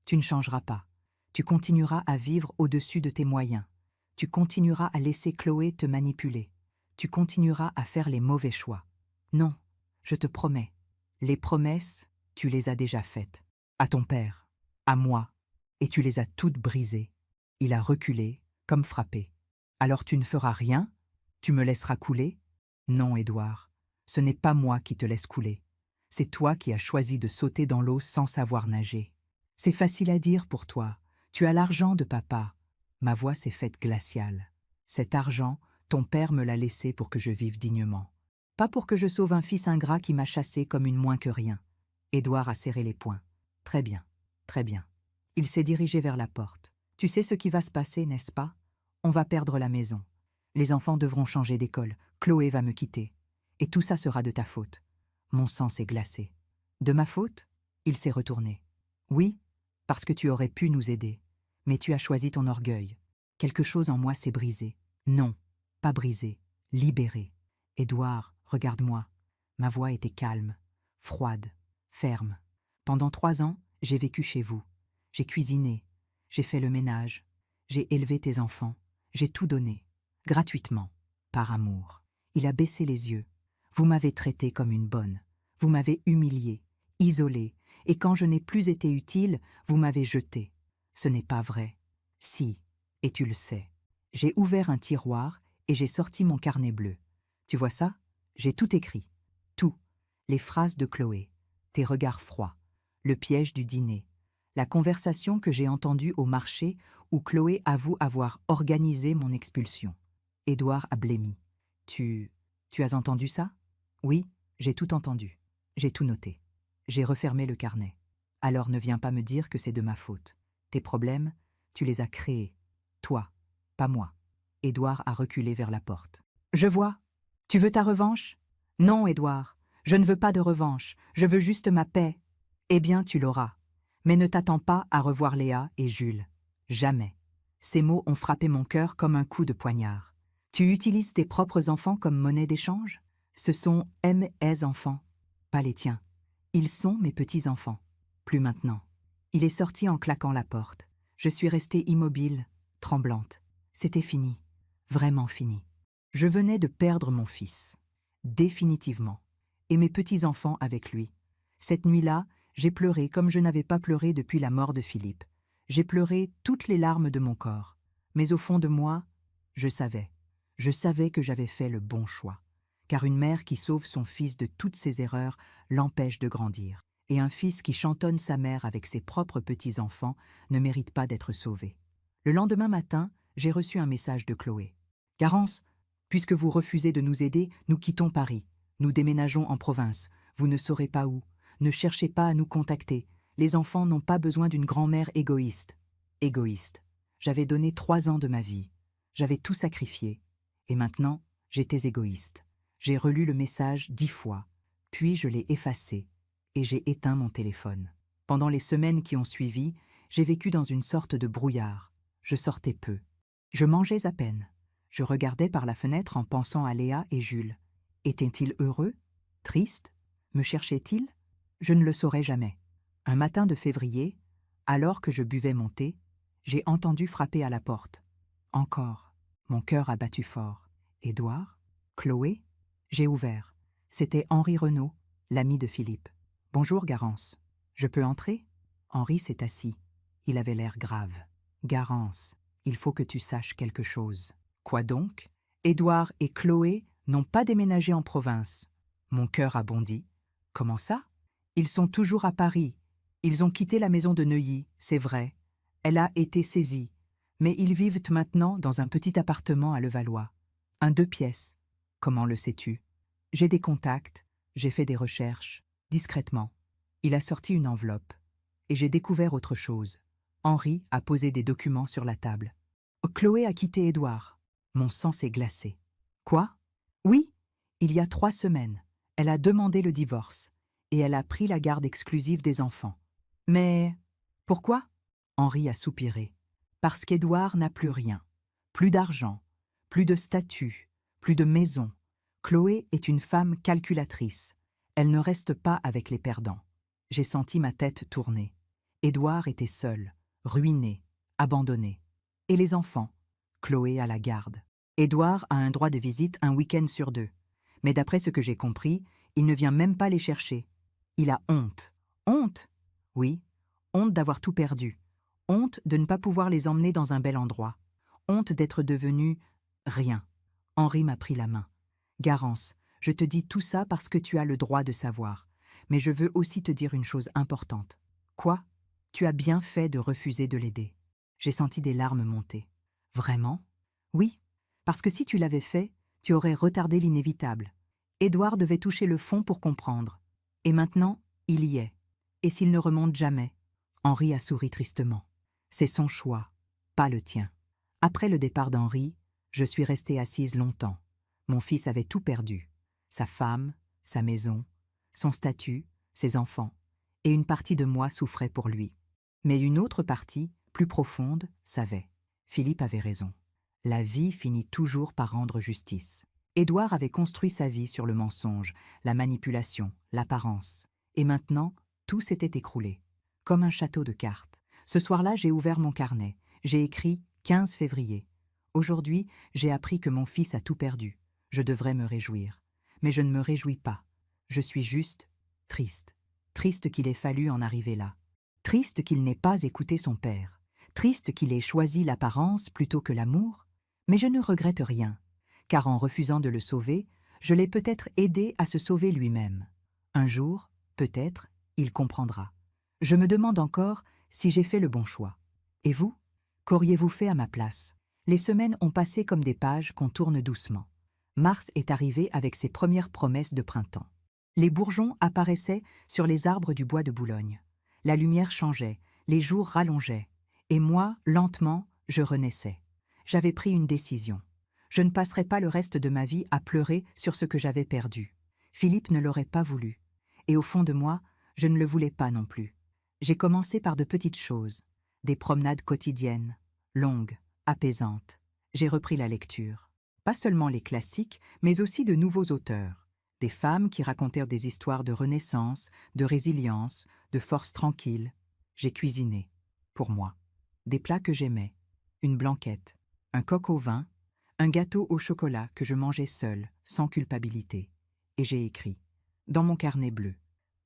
tu ne changeras pas. Tu continueras à vivre au-dessus de tes moyens. Tu continueras à laisser Chloé te manipuler. Tu continueras à faire les mauvais choix. Non, je te promets. Les promesses, tu les as déjà faites. À ton père, à moi, et tu les as toutes brisées. Il a reculé, comme frappé. Alors tu ne feras rien? Tu me laisseras couler? Non, Édouard, ce n'est pas moi qui te laisse couler. C'est toi qui as choisi de sauter dans l'eau sans savoir nager. C'est facile à dire pour toi. Tu as l'argent de papa. Ma voix s'est faite glaciale. Cet argent, ton père me l'a laissé pour que je vive dignement. Pas pour que je sauve un fils ingrat qui m'a chassé comme une moins que rien. Édouard a serré les poings. Très bien, très bien. Il s'est dirigé vers la porte. Tu sais ce qui va se passer, n'est-ce pas? On va perdre la maison. Les enfants devront changer d'école. Chloé va me quitter. Et tout ça sera de ta faute. Mon sang s'est glacé. De ma faute? Il s'est retourné. Oui, parce que tu aurais pu nous aider. Mais tu as choisi ton orgueil. Quelque chose en moi s'est brisé. Non, pas brisé, libéré. Édouard, regarde-moi. Ma voix était calme, froide, ferme. Pendant 3 ans, j'ai vécu chez vous. J'ai cuisiné, j'ai fait le ménage, j'ai élevé tes enfants, j'ai tout donné, gratuitement, par amour. Il a baissé les yeux. Vous m'avez traité comme une bonne. Vous m'avez humilié, isolé, et quand je n'ai plus été utile, vous m'avez jeté. Ce n'est pas vrai. Si, et tu le sais. J'ai ouvert un tiroir et j'ai sorti mon carnet bleu. Tu vois ça? J'ai tout écrit. Tout. Les phrases de Chloé, tes regards froids, le piège du dîner, la conversation que j'ai entendue au marché où Chloé avoue avoir organisé mon expulsion. Édouard a blêmi. Tu as entendu ça? Oui, j'ai tout entendu. J'ai tout noté. J'ai refermé le carnet. Alors ne viens pas me dire que c'est de ma faute. Tes problèmes, tu les as créés. Toi, pas moi. Édouard a reculé vers la porte. Je vois. Tu veux ta revanche? Non, Édouard. Je ne veux pas de revanche. Je veux juste ma paix. Eh bien, tu l'auras. Mais ne t'attends pas à revoir Léa et Jules. Jamais. Ces mots ont frappé mon cœur comme un coup de poignard. Tu utilises tes propres enfants comme monnaie d'échange? Ce sont mes enfants, pas les tiens. Ils sont mes petits-enfants. Plus maintenant. Il est sorti en claquant la porte. Je suis restée immobile, tremblante. C'était fini. Vraiment fini. Je venais de perdre mon fils. Définitivement. Et mes petits-enfants avec lui. Cette nuit-là, j'ai pleuré comme je n'avais pas pleuré depuis la mort de Philippe. J'ai pleuré toutes les larmes de mon corps. Mais au fond de moi, je savais. Je savais que j'avais fait le bon choix. Car une mère qui sauve son fils de toutes ses erreurs l'empêche de grandir. Et un fils qui chantonne sa mère avec ses propres petits-enfants ne mérite pas d'être sauvé. Le lendemain matin, j'ai reçu un message de Chloé. « Garance, puisque vous refusez de nous aider, nous quittons Paris. Nous déménageons en province. Vous ne saurez pas où. Ne cherchez pas à nous contacter. Les enfants n'ont pas besoin d'une grand-mère égoïste. » Égoïste. J'avais donné 3 ans de ma vie. J'avais tout sacrifié. Et maintenant, j'étais égoïste. J'ai relu le message 10 fois, puis je l'ai effacé, et j'ai éteint mon téléphone. Pendant les semaines qui ont suivi, j'ai vécu dans une sorte de brouillard. Je sortais peu. Je mangeais à peine. Je regardais par la fenêtre en pensant à Léa et Jules. Étaient-ils heureux? Tristes? Me cherchaient-ils? Je ne le saurais jamais. Un matin de février, alors que je buvais mon thé, j'ai entendu frapper à la porte. Encore. Mon cœur a battu fort. Édouard? Chloé? J'ai ouvert. C'était Henri Renaud, l'ami de Philippe. « Bonjour, Garance. Je peux entrer ?» Henri s'est assis. Il avait l'air grave. « Garance, il faut que tu saches quelque chose. »« Quoi donc ?»« Édouard et Chloé n'ont pas déménagé en province. » Mon cœur a bondi. « Comment ça ?»« Ils sont toujours à Paris. Ils ont quitté la maison de Neuilly, c'est vrai. Elle a été saisie. Mais ils vivent maintenant dans un petit appartement à Levallois. Un 2 pièces. Comment le sais-tu? J'ai des contacts, j'ai fait des recherches, discrètement. Il a sorti une enveloppe. Et j'ai découvert autre chose. Henri a posé des documents sur la table. Chloé a quitté Édouard. Mon sang s'est glacé. Quoi? Oui, il y a 3 semaines. Elle a demandé le divorce. Et elle a pris la garde exclusive des enfants. Mais pourquoi? Henri a soupiré. Parce qu'Édouard n'a plus rien. Plus d'argent, plus de statut, plus de maison. Chloé est une femme calculatrice. Elle ne reste pas avec les perdants. J'ai senti ma tête tourner. Édouard était seul, ruiné, abandonné. Et les enfants? Chloé a la garde. Édouard a un droit de visite un week-end sur 2. Mais d'après ce que j'ai compris, il ne vient même pas les chercher. Il a honte. Honte? Oui, honte d'avoir tout perdu. Honte de ne pas pouvoir les emmener dans un bel endroit. Honte d'être devenu rien. Henri m'a pris la main. Garance, je te dis tout ça parce que tu as le droit de savoir. Mais je veux aussi te dire une chose importante. Quoi? Tu as bien fait de refuser de l'aider. J'ai senti des larmes monter. Vraiment? Oui, parce que si tu l'avais fait, tu aurais retardé l'inévitable. Édouard devait toucher le fond pour comprendre. Et maintenant, il y est. Et s'il ne remonte jamais? Henri a souri tristement. C'est son choix, pas le tien. Après le départ d'Henri, je suis restée assise longtemps. Mon fils avait tout perdu. Sa femme, sa maison, son statut, ses enfants. Et une partie de moi souffrait pour lui. Mais une autre partie, plus profonde, savait. Philippe avait raison. La vie finit toujours par rendre justice. Édouard avait construit sa vie sur le mensonge, la manipulation, l'apparence. Et maintenant, tout s'était écroulé. Comme un château de cartes. Ce soir-là, j'ai ouvert mon carnet. J'ai écrit 15 février. Aujourd'hui, j'ai appris que mon fils a tout perdu. Je devrais me réjouir. Mais je ne me réjouis pas. Je suis juste triste. Triste qu'il ait fallu en arriver là. Triste qu'il n'ait pas écouté son père. Triste qu'il ait choisi l'apparence plutôt que l'amour. Mais je ne regrette rien. Car en refusant de le sauver, je l'ai peut-être aidé à se sauver lui-même. Un jour, peut-être, il comprendra. Je me demande encore si j'ai fait le bon choix. Et vous? Qu'auriez-vous fait à ma place? Les semaines ont passé comme des pages qu'on tourne doucement. Mars est arrivé avec ses premières promesses de printemps. Les bourgeons apparaissaient sur les arbres du bois de Boulogne. La lumière changeait, les jours rallongeaient. Et moi, lentement, je renaissais. J'avais pris une décision. Je ne passerai pas le reste de ma vie à pleurer sur ce que j'avais perdu. Philippe ne l'aurait pas voulu. Et au fond de moi, je ne le voulais pas non plus. J'ai commencé par de petites choses, des promenades quotidiennes, longues, apaisantes. J'ai repris la lecture. Pas seulement les classiques, mais aussi de nouveaux auteurs. Des femmes qui racontèrent des histoires de renaissance, de résilience, de force tranquille. J'ai cuisiné, pour moi. Des plats que j'aimais, une blanquette, un coq au vin, un gâteau au chocolat que je mangeais seule, sans culpabilité. Et j'ai écrit, dans mon carnet bleu,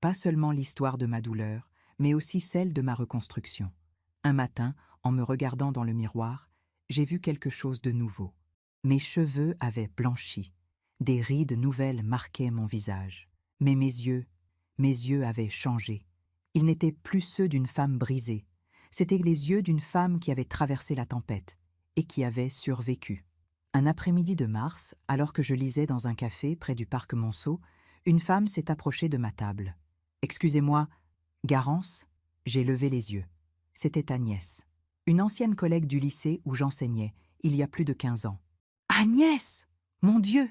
pas seulement l'histoire de ma douleur, mais aussi celle de ma reconstruction. Un matin, en me regardant dans le miroir, j'ai vu quelque chose de nouveau. Mes cheveux avaient blanchi. Des rides nouvelles marquaient mon visage. Mais mes yeux avaient changé. Ils n'étaient plus ceux d'une femme brisée. C'étaient les yeux d'une femme qui avait traversé la tempête et qui avait survécu. Un après-midi de mars, alors que je lisais dans un café près du parc Monceau, une femme s'est approchée de ma table. « Excusez-moi, Garance ?» J'ai levé les yeux. C'était Agnès. Une ancienne collègue du lycée où j'enseignais, il y a plus de 15 ans. Agnès! Mon Dieu!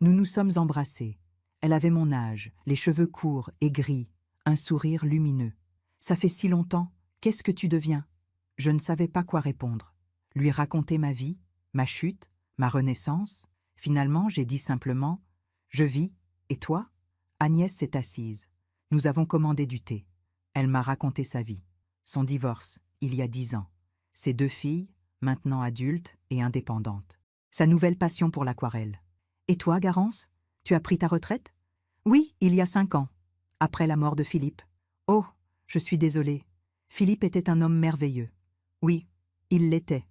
Nous nous sommes embrassés. Elle avait mon âge, les cheveux courts et gris, un sourire lumineux. Ça fait si longtemps, qu'est-ce que tu deviens? Je ne savais pas quoi répondre. Lui raconter ma vie, ma chute, ma renaissance. Finalement, j'ai dit simplement « Je vis, et toi ?» Agnès s'est assise. Nous avons commandé du thé. Elle m'a raconté sa vie. Son divorce, il y a 10 ans. Ses 2 filles, maintenant adultes et indépendantes. Sa nouvelle passion pour l'aquarelle. Et toi, Garance, tu as pris ta retraite? Oui, il y a 5 ans, après la mort de Philippe. Oh, je suis désolée. Philippe était un homme merveilleux. Oui, il l'était.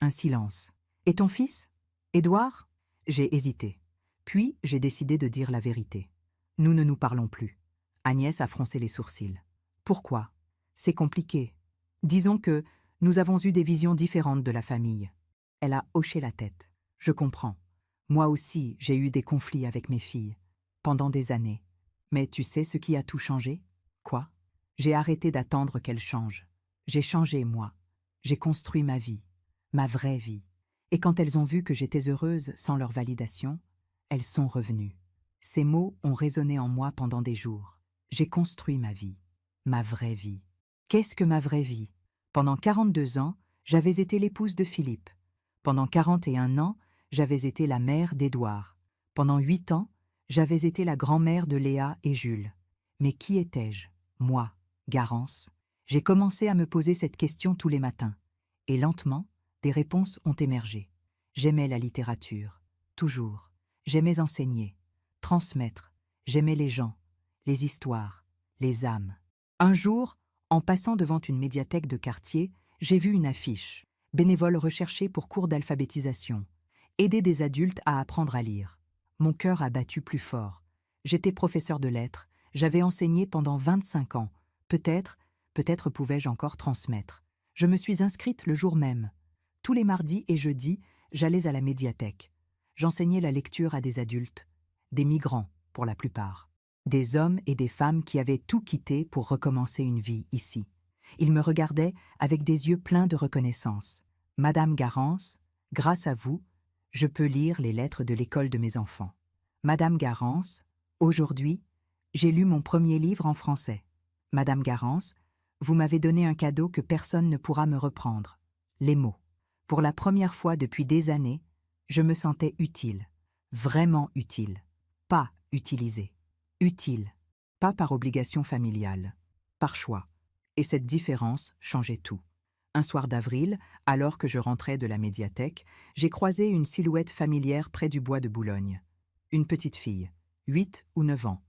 Un silence. Et ton fils? Édouard? J'ai hésité. Puis j'ai décidé de dire la vérité. Nous ne nous parlons plus. Agnès a froncé les sourcils. Pourquoi? C'est compliqué. Disons que nous avons eu des visions différentes de la famille. Elle a hoché la tête. Je comprends. Moi aussi, j'ai eu des conflits avec mes filles, pendant des années. Mais tu sais ce qui a tout changé? Quoi? J'ai arrêté d'attendre qu'elles changent. J'ai changé, moi. J'ai construit ma vie, ma vraie vie. Et quand elles ont vu que j'étais heureuse sans leur validation, elles sont revenues. Ces mots ont résonné en moi pendant des jours. J'ai construit ma vie, ma vraie vie. Qu'est-ce que ma vraie vie? Pendant 42 ans, j'avais été l'épouse de Philippe. Pendant 41 ans, j'avais été la mère d'Édouard. Pendant 8 ans, j'avais été la grand-mère de Léa et Jules. Mais qui étais-je? Moi, Garance. J'ai commencé à me poser cette question tous les matins. Et lentement, des réponses ont émergé. J'aimais la littérature, toujours. J'aimais enseigner, transmettre. J'aimais les gens, les histoires, les âmes. Un jour, en passant devant une médiathèque de quartier, j'ai vu une affiche. Bénévole recherché pour cours d'alphabétisation. Aider des adultes à apprendre à lire. Mon cœur a battu plus fort. J'étais professeur de lettres, j'avais enseigné pendant 25 ans. Peut-être pouvais-je encore transmettre. Je me suis inscrite le jour même. Tous les mardis et jeudis, j'allais à la médiathèque. J'enseignais la lecture à des adultes, des migrants pour la plupart, des hommes et des femmes qui avaient tout quitté pour recommencer une vie ici. Ils me regardaient avec des yeux pleins de reconnaissance. « Madame Garance, grâce à vous, je peux lire les lettres de l'école de mes enfants. Madame Garance, aujourd'hui, j'ai lu mon premier livre en français. Madame Garance, vous m'avez donné un cadeau que personne ne pourra me reprendre. Les mots. Pour la première fois depuis des années, je me sentais utile, vraiment utile, pas utilisée. Utile, pas par obligation familiale, par choix. Et cette différence changeait tout. Un soir d'avril, alors que je rentrais de la médiathèque, j'ai croisé une silhouette familière près du bois de Boulogne. Une petite fille, 8 ou 9 ans,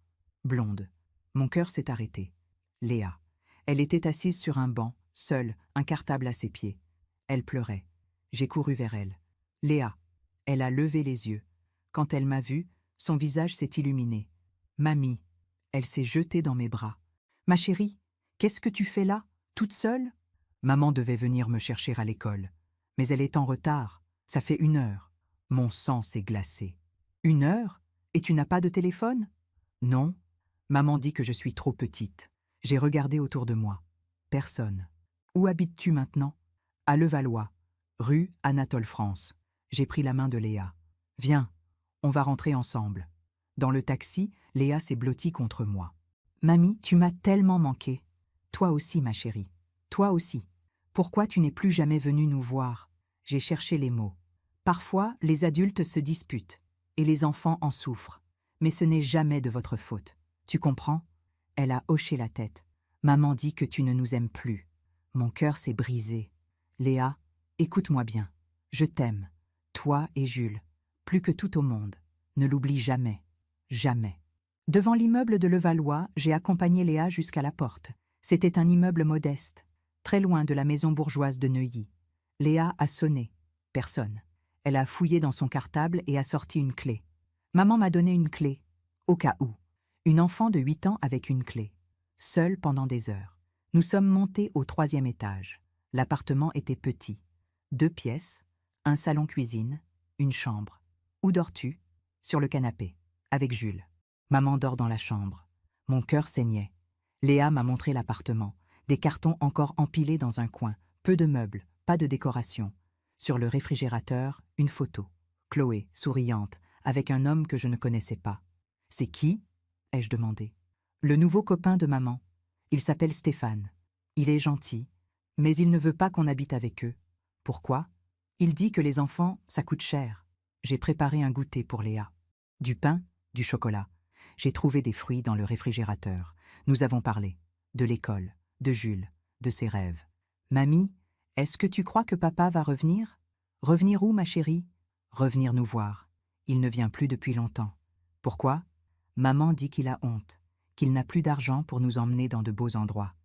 blonde. Mon cœur s'est arrêté. Léa. Elle était assise sur un banc, seule, un cartable à ses pieds. Elle pleurait. J'ai couru vers elle. Léa. Elle a levé les yeux. Quand elle m'a vue, son visage s'est illuminé. Mamie. Elle s'est jetée dans mes bras. Ma chérie, qu'est-ce que tu fais là, toute seule? Maman devait venir me chercher à l'école. Mais elle est en retard. Ça fait 1 heure. Mon sang s'est glacé. 1 heure? Et tu n'as pas de téléphone? Non. Maman dit que je suis trop petite. J'ai regardé autour de moi. Personne. Où habites-tu maintenant? À Levallois, rue Anatole France. J'ai pris la main de Léa. Viens, on va rentrer ensemble. Dans le taxi, Léa s'est blottie contre moi. Mamie, tu m'as tellement manqué. Toi aussi, ma chérie. Toi aussi. Pourquoi tu n'es plus jamais venue nous voir? J'ai cherché les mots. Parfois, les adultes se disputent, et les enfants en souffrent. Mais ce n'est jamais de votre faute. Tu comprends? Elle a hoché la tête. Maman dit que tu ne nous aimes plus. Mon cœur s'est brisé. Léa, écoute-moi bien. Je t'aime. Toi et Jules. Plus que tout au monde. Ne l'oublie jamais. Jamais. Devant l'immeuble de Levallois, j'ai accompagné Léa jusqu'à la porte. C'était un immeuble modeste, très loin de la maison bourgeoise de Neuilly. Léa a sonné. Personne. Elle a fouillé dans son cartable et a sorti une clé. Maman m'a donné une clé, au cas où. Une enfant de 8 ans avec une clé. Seule pendant des heures. Nous sommes montés au 3e étage. L'appartement était petit. 2 pièces, un salon-cuisine, une chambre. Où dors-tu? Sur le canapé, avec Jules. Maman dort dans la chambre. Mon cœur saignait. Léa m'a montré l'appartement. Des cartons encore empilés dans un coin. Peu de meubles, pas de décoration. Sur le réfrigérateur, une photo. Chloé, souriante, avec un homme que je ne connaissais pas. « C'est qui ?» ai-je demandé. « Le nouveau copain de maman. Il s'appelle Stéphane. Il est gentil, mais il ne veut pas qu'on habite avec eux. Pourquoi? Il dit que les enfants, ça coûte cher. J'ai préparé un goûter pour Léa. Du pain, du chocolat. J'ai trouvé des fruits dans le réfrigérateur. Nous avons parlé. De l'école, de Jules, de ses rêves. Mamie, est-ce que tu crois que papa va revenir? Revenir où, ma chérie? Revenir nous voir. Il ne vient plus depuis longtemps. Pourquoi? Maman dit qu'il a honte, qu'il n'a plus d'argent pour nous emmener dans de beaux endroits.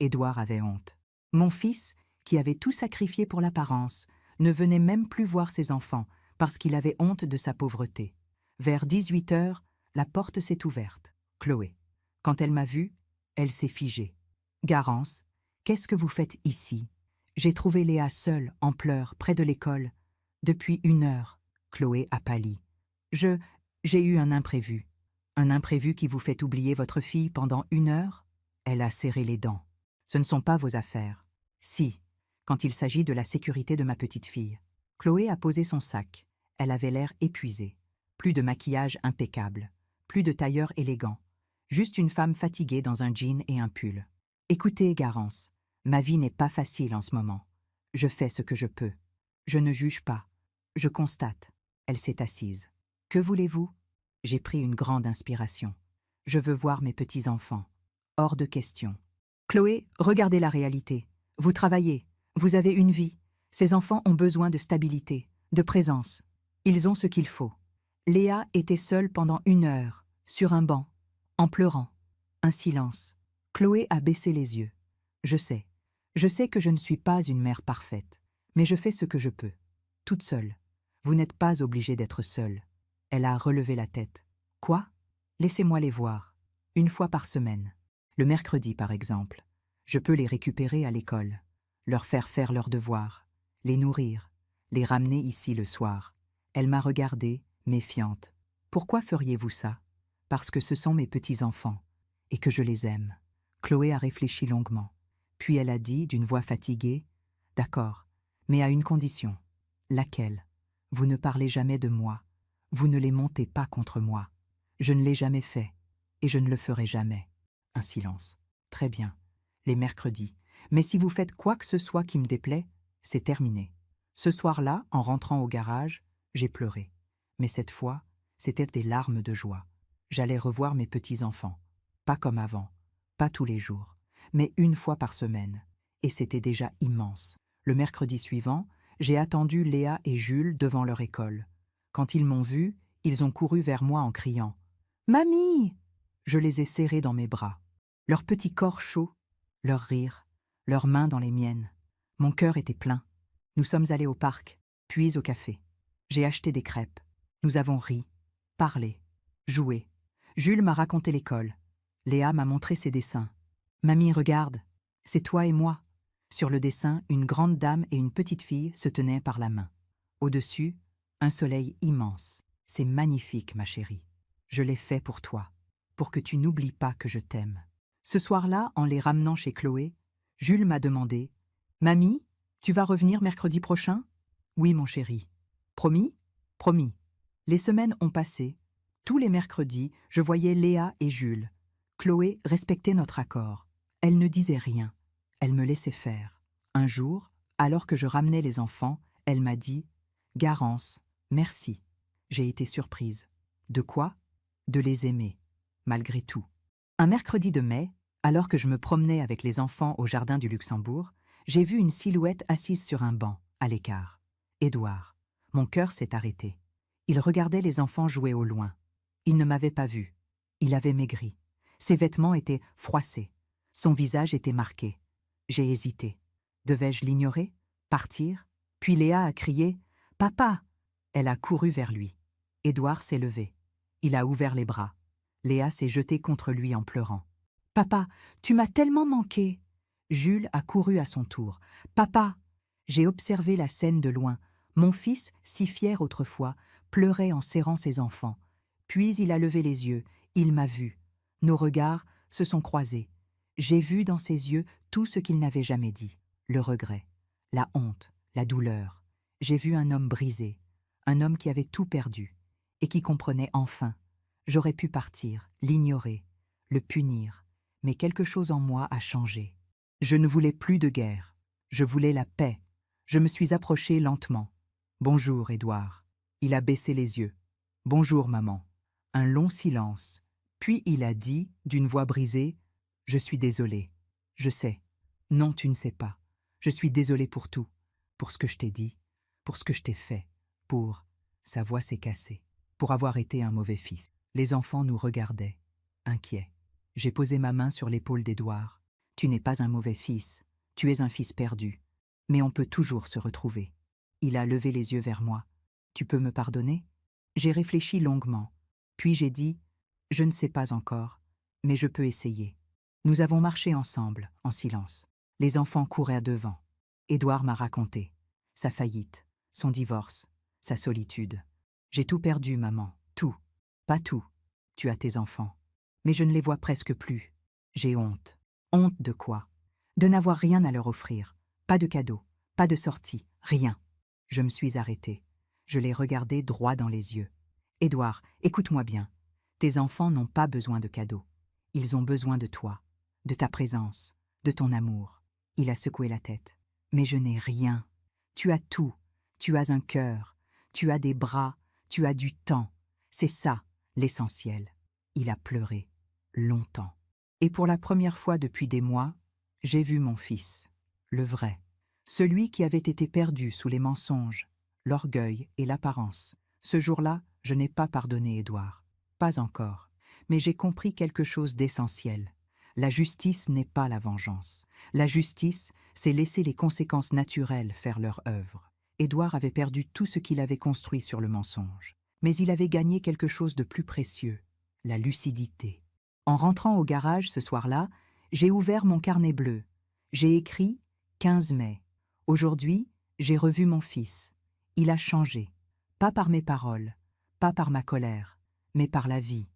Édouard avait honte. Mon fils, qui avait tout sacrifié pour l'apparence, ne venait même plus voir ses enfants parce qu'il avait honte de sa pauvreté. Vers 18 heures, la porte s'est ouverte. Chloé. Quand elle m'a vue, elle s'est figée. « Garance, qu'est-ce que vous faites ici? J'ai trouvé Léa seule, en pleurs, près de l'école. Depuis 1 heure. » Chloé a pâli. « J'ai eu un imprévu. Un imprévu qui vous fait oublier votre fille pendant 1 heure ?» Elle a serré les dents. « Ce ne sont pas vos affaires. » « Si, quand il s'agit de la sécurité de ma petite fille. » Chloé a posé son sac. Elle avait l'air épuisée. Plus de maquillage impeccable. Plus de tailleur élégant. Juste une femme fatiguée dans un jean et un pull. « Écoutez, Garance, ma vie n'est pas facile en ce moment. Je fais ce que je peux. Je ne juge pas. Je constate. » Elle s'est assise. « Que voulez-vous » J'ai pris une grande inspiration. « Je veux voir mes petits-enfants. » Hors de question. « Chloé, regardez la réalité. Vous travaillez. Vous avez une vie. Ces enfants ont besoin de stabilité, de présence. Ils ont ce qu'il faut. » Léa était seule pendant 1 heure, sur un banc, en pleurant. Un silence. Chloé a baissé les yeux. Je sais que je ne suis pas une mère parfaite, mais je fais ce que je peux. Toute seule. Vous n'êtes pas obligée d'être seule. Elle a relevé la tête. Quoi? Laissez-moi les voir. 1 fois par semaine. Le mercredi, par exemple. Je peux les récupérer à l'école, leur faire leurs devoirs, les nourrir, les ramener ici le soir. Elle m'a regardée, méfiante. Pourquoi feriez-vous ça? Parce que ce sont mes petits-enfants, et que je les aime. Chloé a réfléchi longuement. Puis elle a dit, d'une voix fatiguée, « D'accord, mais à une condition. » Laquelle? Vous ne parlez jamais de moi. Vous ne les montez pas contre moi. Je ne l'ai jamais fait, et je ne le ferai jamais. Un silence. Très bien. Les mercredis. Mais si vous faites quoi que ce soit qui me déplaît, c'est terminé. Ce soir-là, en rentrant au garage, j'ai pleuré. Mais cette fois, c'était des larmes de joie. J'allais revoir mes petits-enfants. Pas comme avant, pas tous les jours, mais 1 fois par semaine. Et c'était déjà immense. Le mercredi suivant, j'ai attendu Léa et Jules devant leur école. Quand ils m'ont vue, ils ont couru vers moi en criant « Mamie !» Je les ai serrés dans mes bras. Leurs petits corps chauds, leur rire, leurs mains dans les miennes. Mon cœur était plein. Nous sommes allés au parc, puis au café. J'ai acheté des crêpes. Nous avons ri, parlé, joué. Jules m'a raconté l'école. Léa m'a montré ses dessins. « Mamie, regarde, c'est toi et moi. » Sur le dessin, une grande dame et une petite fille se tenaient par la main. Au-dessus, un soleil immense. C'est magnifique, ma chérie. Je l'ai fait pour toi, pour que tu n'oublies pas que je t'aime. Ce soir-là, en les ramenant chez Chloé, Jules m'a demandé « Mamie, tu vas revenir mercredi prochain ?»« Oui, mon chéri. »« Promis ?»« Promis. » Les semaines ont passé. Tous les mercredis, je voyais Léa et Jules. Chloé respectait notre accord. Elle ne disait rien. Elle me laissait faire. Un jour, alors que je ramenais les enfants, elle m'a dit « Garance, merci. » J'ai été surprise. De quoi? De les aimer, malgré tout. Un mercredi de mai, alors que je me promenais avec les enfants au jardin du Luxembourg, j'ai vu une silhouette assise sur un banc, à l'écart. Édouard. Mon cœur s'est arrêté. Il regardait les enfants jouer au loin. Il ne m'avait pas vu. Il avait maigri. Ses vêtements étaient froissés. Son visage était marqué. J'ai hésité. Devais-je l'ignorer? Partir? Puis Léa a crié « Papa !» Elle a couru vers lui. Édouard s'est levé. Il a ouvert les bras. Léa s'est jetée contre lui en pleurant. « Papa, tu m'as tellement manqué !» Jules a couru à son tour. « Papa !» J'ai observé la scène de loin. Mon fils, si fier autrefois, pleurait en serrant ses enfants. Puis il a levé les yeux. Il m'a vu. Nos regards se sont croisés. J'ai vu dans ses yeux tout ce qu'il n'avait jamais dit. Le regret, la honte, la douleur. J'ai vu un homme brisé, un homme qui avait tout perdu, et qui comprenait enfin. J'aurais pu partir, l'ignorer, le punir, mais quelque chose en moi a changé. Je ne voulais plus de guerre, je voulais la paix. Je me suis approché lentement. « Bonjour, Édouard. » Il a baissé les yeux. « Bonjour, maman. » Un long silence. Puis il a dit, d'une voix brisée, « Je suis désolé. Je sais. Non, tu ne sais pas. Je suis désolé pour tout. Pour ce que je t'ai dit, pour ce que je t'ai fait, pour... » Sa voix s'est cassée. Pour avoir été un mauvais fils. Les enfants nous regardaient, inquiets. J'ai posé ma main sur l'épaule d'Édouard. « Tu n'es pas un mauvais fils. Tu es un fils perdu. Mais on peut toujours se retrouver. » Il a levé les yeux vers moi. « Tu peux me pardonner ?» J'ai réfléchi longuement. Puis j'ai dit « Je ne sais pas encore, mais je peux essayer. » Nous avons marché ensemble, en silence. Les enfants couraient devant. Édouard m'a raconté sa faillite, son divorce, sa solitude. « J'ai tout perdu, maman, tout. Pas tout. Tu as tes enfants. Mais je ne les vois presque plus. J'ai honte. Honte de quoi? De n'avoir rien à leur offrir. Pas de cadeaux, pas de sortie, rien. » Je me suis arrêtée. Je l'ai regardé droit dans les yeux. « Édouard, écoute-moi bien. Tes enfants n'ont pas besoin de cadeaux. Ils ont besoin de toi, de ta présence, de ton amour. » Il a secoué la tête. « Mais je n'ai rien. Tu as tout. Tu as un cœur. Tu as des bras. Tu as du temps. C'est ça, l'essentiel. » Il a pleuré. Longtemps. Et pour la première fois depuis des mois, j'ai vu mon fils, le vrai. Celui qui avait été perdu sous les mensonges, l'orgueil et l'apparence. Ce jour-là, je n'ai pas pardonné Édouard. Pas encore. Mais j'ai compris quelque chose d'essentiel. La justice n'est pas la vengeance. La justice, c'est laisser les conséquences naturelles faire leur œuvre. Édouard avait perdu tout ce qu'il avait construit sur le mensonge. Mais il avait gagné quelque chose de plus précieux, la lucidité. En rentrant au garage ce soir-là, j'ai ouvert mon carnet bleu. J'ai écrit 15 mai. Aujourd'hui, j'ai revu mon fils. Il a changé. Pas par mes paroles, pas par ma colère, mais par la vie.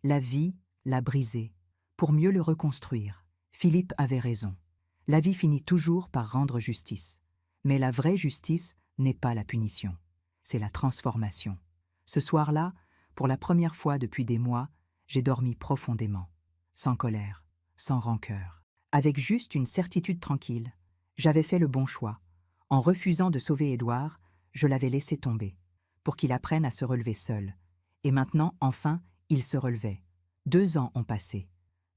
La vie l'a brisé. Pour mieux le reconstruire, Philippe avait raison. La vie finit toujours par rendre justice. Mais la vraie justice n'est pas la punition. C'est la transformation. Ce soir-là, pour la première fois depuis des mois, j'ai dormi profondément. Sans colère, sans rancœur. Avec juste une certitude tranquille. J'avais fait le bon choix. En refusant de sauver Édouard, je l'avais laissé tomber, pour qu'il apprenne à se relever seul. Et maintenant, enfin, il se relevait. 2 ans ont passé.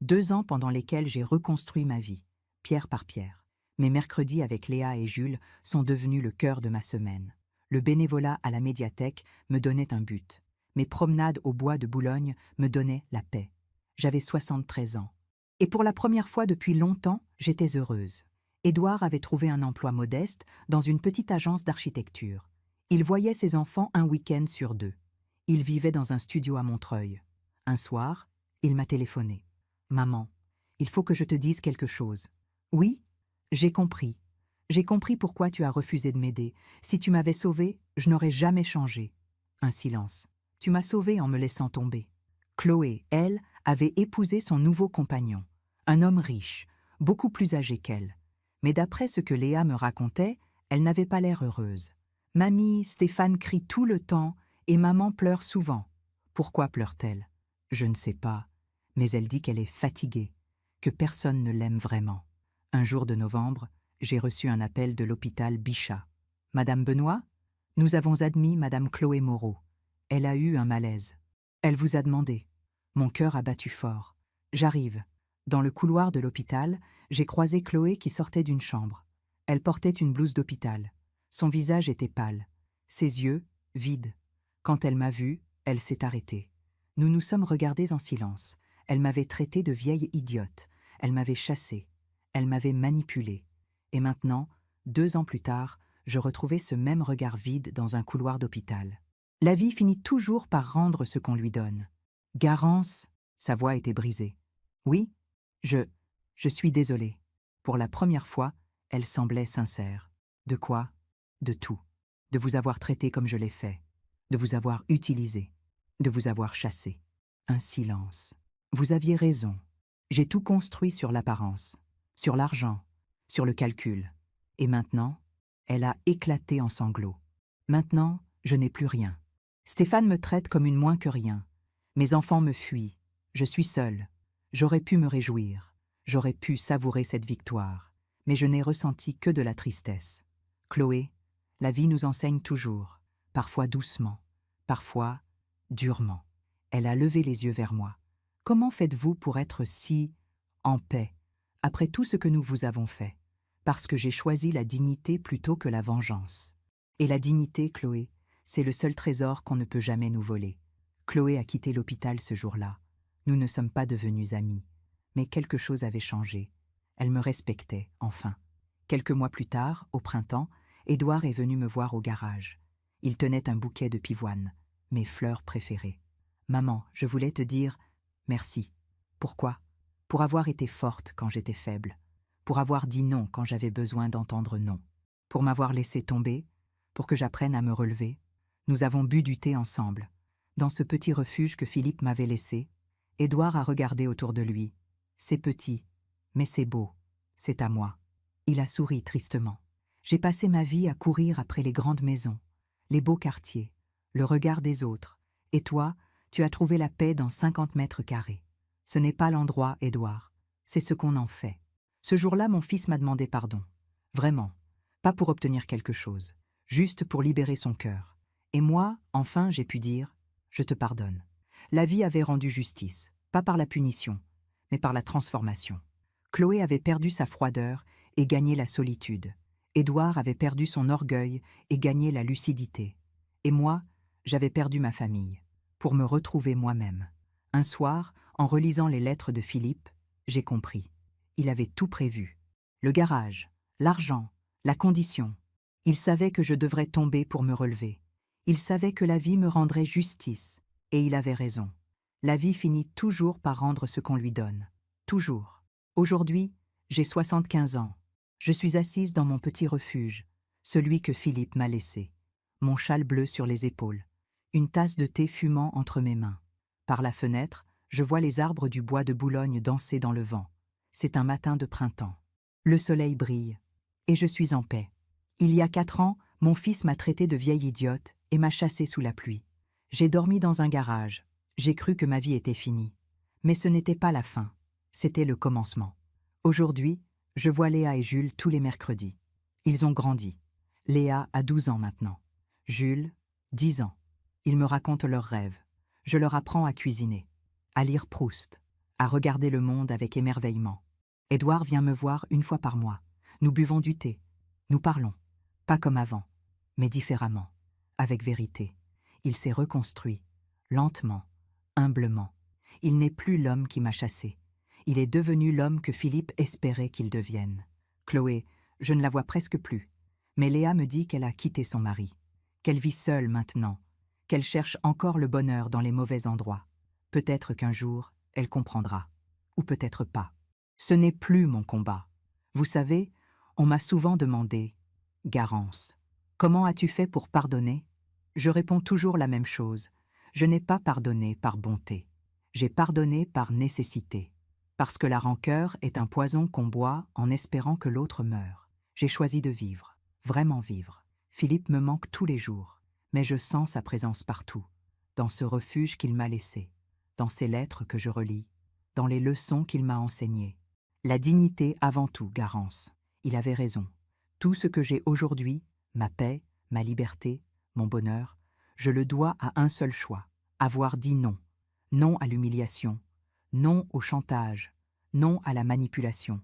2 ans pendant lesquels j'ai reconstruit ma vie, pierre par pierre. Mes mercredis avec Léa et Jules sont devenus le cœur de ma semaine. Le bénévolat à la médiathèque me donnait un but. Mes promenades au bois de Boulogne me donnaient la paix. J'avais 73 ans. Et pour la première fois depuis longtemps, j'étais heureuse. Édouard avait trouvé un emploi modeste dans une petite agence d'architecture. Il voyait ses enfants un week-end sur 2. Il vivait dans un studio à Montreuil. Un soir, il m'a téléphoné. « Maman, il faut que je te dise quelque chose. »« Oui, j'ai compris. J'ai compris pourquoi tu as refusé de m'aider. Si tu m'avais sauvée, je n'aurais jamais changé. » Un silence. « Tu m'as sauvée en me laissant tomber. » Chloé, elle, avait épousé son nouveau compagnon, un homme riche, beaucoup plus âgé qu'elle. Mais d'après ce que Léa me racontait, elle n'avait pas l'air heureuse. « Mamie, Stéphane crie tout le temps et maman pleure souvent. » Pourquoi pleure-t-elle? Je ne sais pas, mais elle dit qu'elle est fatiguée, que personne ne l'aime vraiment. Un jour de novembre, j'ai reçu un appel de l'hôpital Bichat. « Madame Benoît, nous avons admis Madame Chloé Moreau. Elle a eu un malaise. Elle vous a demandé. » Mon cœur a battu fort. J'arrive. Dans le couloir de l'hôpital, j'ai croisé Chloé qui sortait d'une chambre. Elle portait une blouse d'hôpital. Son visage était pâle, ses yeux vides. Quand elle m'a vue, elle s'est arrêtée. Nous nous sommes regardés en silence. Elle m'avait traitée de vieille idiote. Elle m'avait chassée. Elle m'avait manipulée. Et maintenant, 2 ans plus tard, je retrouvais ce même regard vide dans un couloir d'hôpital. La vie finit toujours par rendre ce qu'on lui donne. Garance, sa voix était brisée. Oui, je suis désolée. Pour la première fois, elle semblait sincère. De quoi? De tout. De vous avoir traité comme je l'ai fait. De vous avoir utilisé. De vous avoir chassé. Un silence. Vous aviez raison. J'ai tout construit sur l'apparence, sur l'argent, sur le calcul. Et maintenant, Elle a éclaté en sanglots. Maintenant, je n'ai plus rien. Stéphane me traite comme une moins que rien. Mes enfants me fuient. Je suis seule. J'aurais pu me réjouir. J'aurais pu savourer cette victoire. Mais je n'ai ressenti que de la tristesse. Chloé, la vie nous enseigne toujours, parfois doucement, parfois durement. Elle a levé les yeux vers moi. Comment faites-vous pour être si en paix, après tout ce que nous vous avons fait? Parce que j'ai choisi la dignité plutôt que la vengeance. Et la dignité, Chloé, c'est le seul trésor qu'on ne peut jamais nous voler. Chloé a quitté l'hôpital ce jour-là. Nous ne sommes pas devenus amis. Mais quelque chose avait changé. Elle me respectait, enfin. Quelques mois plus tard, au printemps, Édouard est venu me voir au garage. Il tenait un bouquet de pivoine, mes fleurs préférées. « Maman, je voulais te dire merci. » Pourquoi? Pour avoir été forte quand j'étais faible. Pour avoir dit non quand j'avais besoin d'entendre non. Pour m'avoir laissé tomber, pour que j'apprenne à me relever. Nous avons bu du thé ensemble. Dans ce petit refuge que Philippe m'avait laissé, Édouard a regardé autour de lui. C'est petit, mais c'est beau. C'est à moi. Il a souri tristement. J'ai passé ma vie à courir après les grandes maisons, les beaux quartiers, le regard des autres. Et toi, tu as trouvé la paix dans 50 mètres carrés. Ce n'est pas l'endroit, Édouard. C'est ce qu'on en fait. Ce jour-là, mon fils m'a demandé pardon. Vraiment. Pas pour obtenir quelque chose. Juste pour libérer son cœur. Et moi, enfin, j'ai pu dire « Je te pardonne ». La vie avait rendu justice, pas par la punition, mais par la transformation. Chloé avait perdu sa froideur et gagné la solitude. Édouard avait perdu son orgueil et gagné la lucidité. Et moi, j'avais perdu ma famille, pour me retrouver moi-même. Un soir, en relisant les lettres de Philippe, j'ai compris. Il avait tout prévu. Le garage, l'argent, la condition. Il savait que je devrais tomber pour me relever. Il savait que la vie me rendrait justice. Et il avait raison. La vie finit toujours par rendre ce qu'on lui donne. Toujours. Aujourd'hui, j'ai 75 ans. Je suis assise dans mon petit refuge, celui que Philippe m'a laissé. Mon châle bleu sur les épaules. Une tasse de thé fumant entre mes mains. Par la fenêtre, je vois les arbres du bois de Boulogne danser dans le vent. C'est un matin de printemps. Le soleil brille. Et je suis en paix. Il y a 4 ans, mon fils m'a traité de vieille idiote et m'a chassée sous la pluie. J'ai dormi dans un garage. J'ai cru que ma vie était finie. Mais ce n'était pas la fin. C'était le commencement. Aujourd'hui, je vois Léa et Jules tous les mercredis. Ils ont grandi. Léa a 12 ans maintenant. Jules, 10 ans. Ils me racontent leurs rêves. Je leur apprends à cuisiner, à lire Proust, à regarder le monde avec émerveillement. Édouard vient me voir une fois par mois. Nous buvons du thé. Nous parlons. Pas comme avant, mais différemment, avec vérité. Il s'est reconstruit, lentement, humblement. Il n'est plus l'homme qui m'a chassé. Il est devenu l'homme que Philippe espérait qu'il devienne. Chloé, je ne la vois presque plus. Mais Léa me dit qu'elle a quitté son mari, qu'elle vit seule maintenant, qu'elle cherche encore le bonheur dans les mauvais endroits. Peut-être qu'un jour, elle comprendra. Ou peut-être pas. Ce n'est plus mon combat. Vous savez, on m'a souvent demandé « Garance, comment as-tu fait pour pardonner ?» Je réponds toujours la même chose. Je n'ai pas pardonné par bonté. J'ai pardonné par nécessité. Parce que la rancœur est un poison qu'on boit en espérant que l'autre meure. J'ai choisi de vivre, vraiment vivre. Philippe me manque tous les jours, mais je sens sa présence partout, dans ce refuge qu'il m'a laissé, dans ces lettres que je relis, dans les leçons qu'il m'a enseignées. La dignité avant tout, Garance. Il avait raison. Tout ce que j'ai aujourd'hui, ma paix, ma liberté, mon bonheur, je le dois à un seul choix, avoir dit non. Non à l'humiliation, non au chantage, non à la manipulation.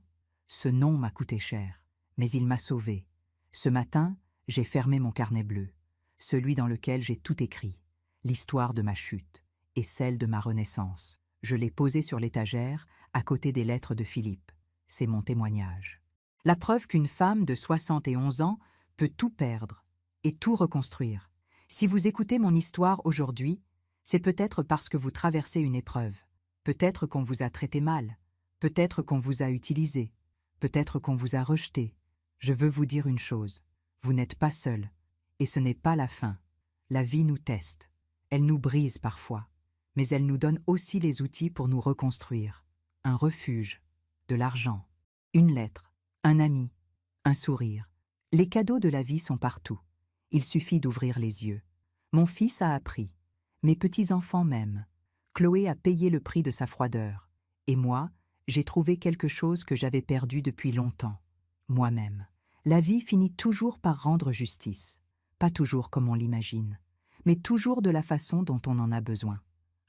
Ce non m'a coûté cher, mais il m'a sauvé. Ce matin, j'ai fermé mon carnet bleu, celui dans lequel j'ai tout écrit, l'histoire de ma chute et celle de ma renaissance. Je l'ai posé sur l'étagère, à côté des lettres de Philippe. C'est mon témoignage. La preuve qu'une femme de 71 ans peut tout perdre et tout reconstruire. Si vous écoutez mon histoire aujourd'hui, c'est peut-être parce que vous traversez une épreuve. Peut-être qu'on vous a traité mal. Peut-être qu'on vous a utilisé. Peut-être qu'on vous a rejeté. Je veux vous dire une chose. Vous n'êtes pas seul. Et ce n'est pas la fin. La vie nous teste. Elle nous brise parfois. Mais elle nous donne aussi les outils pour nous reconstruire. Un refuge, de l'argent, une lettre, un ami, un sourire. Les cadeaux de la vie sont partout. Il suffit d'ouvrir les yeux. Mon fils a appris. Mes petits-enfants m'aiment. Chloé a payé le prix de sa froideur. Et moi, j'ai trouvé quelque chose que j'avais perdu depuis longtemps. Moi-même. La vie finit toujours par rendre justice. Pas toujours comme on l'imagine, mais toujours de la façon dont on en a besoin.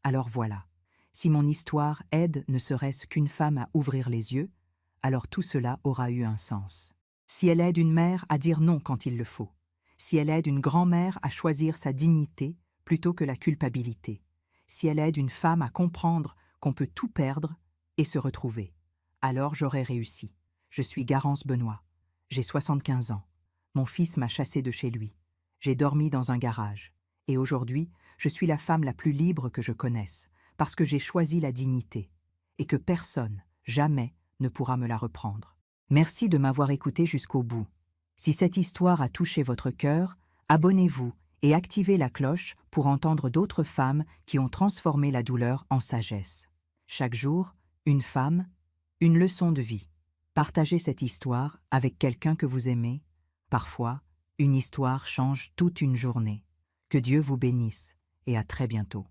Alors voilà. Si mon histoire aide ne serait-ce qu'une femme à ouvrir les yeux, alors tout cela aura eu un sens. Si elle aide une mère à dire non quand il le faut, si elle aide une grand-mère à choisir sa dignité plutôt que la culpabilité, si elle aide une femme à comprendre qu'on peut tout perdre et se retrouver, alors j'aurai réussi. Je suis Garance Benoît. J'ai 75 ans. Mon fils m'a chassé de chez lui. J'ai dormi dans un garage. Et aujourd'hui, je suis la femme la plus libre que je connaisse, parce que j'ai choisi la dignité, et que personne, jamais, ne pourra me la reprendre. Merci de m'avoir écouté jusqu'au bout. Si cette histoire a touché votre cœur, abonnez-vous et activez la cloche pour entendre d'autres femmes qui ont transformé la douleur en sagesse. Chaque jour, une femme, une leçon de vie. Partagez cette histoire avec quelqu'un que vous aimez. Parfois, une histoire change toute une journée. Que Dieu vous bénisse et à très bientôt.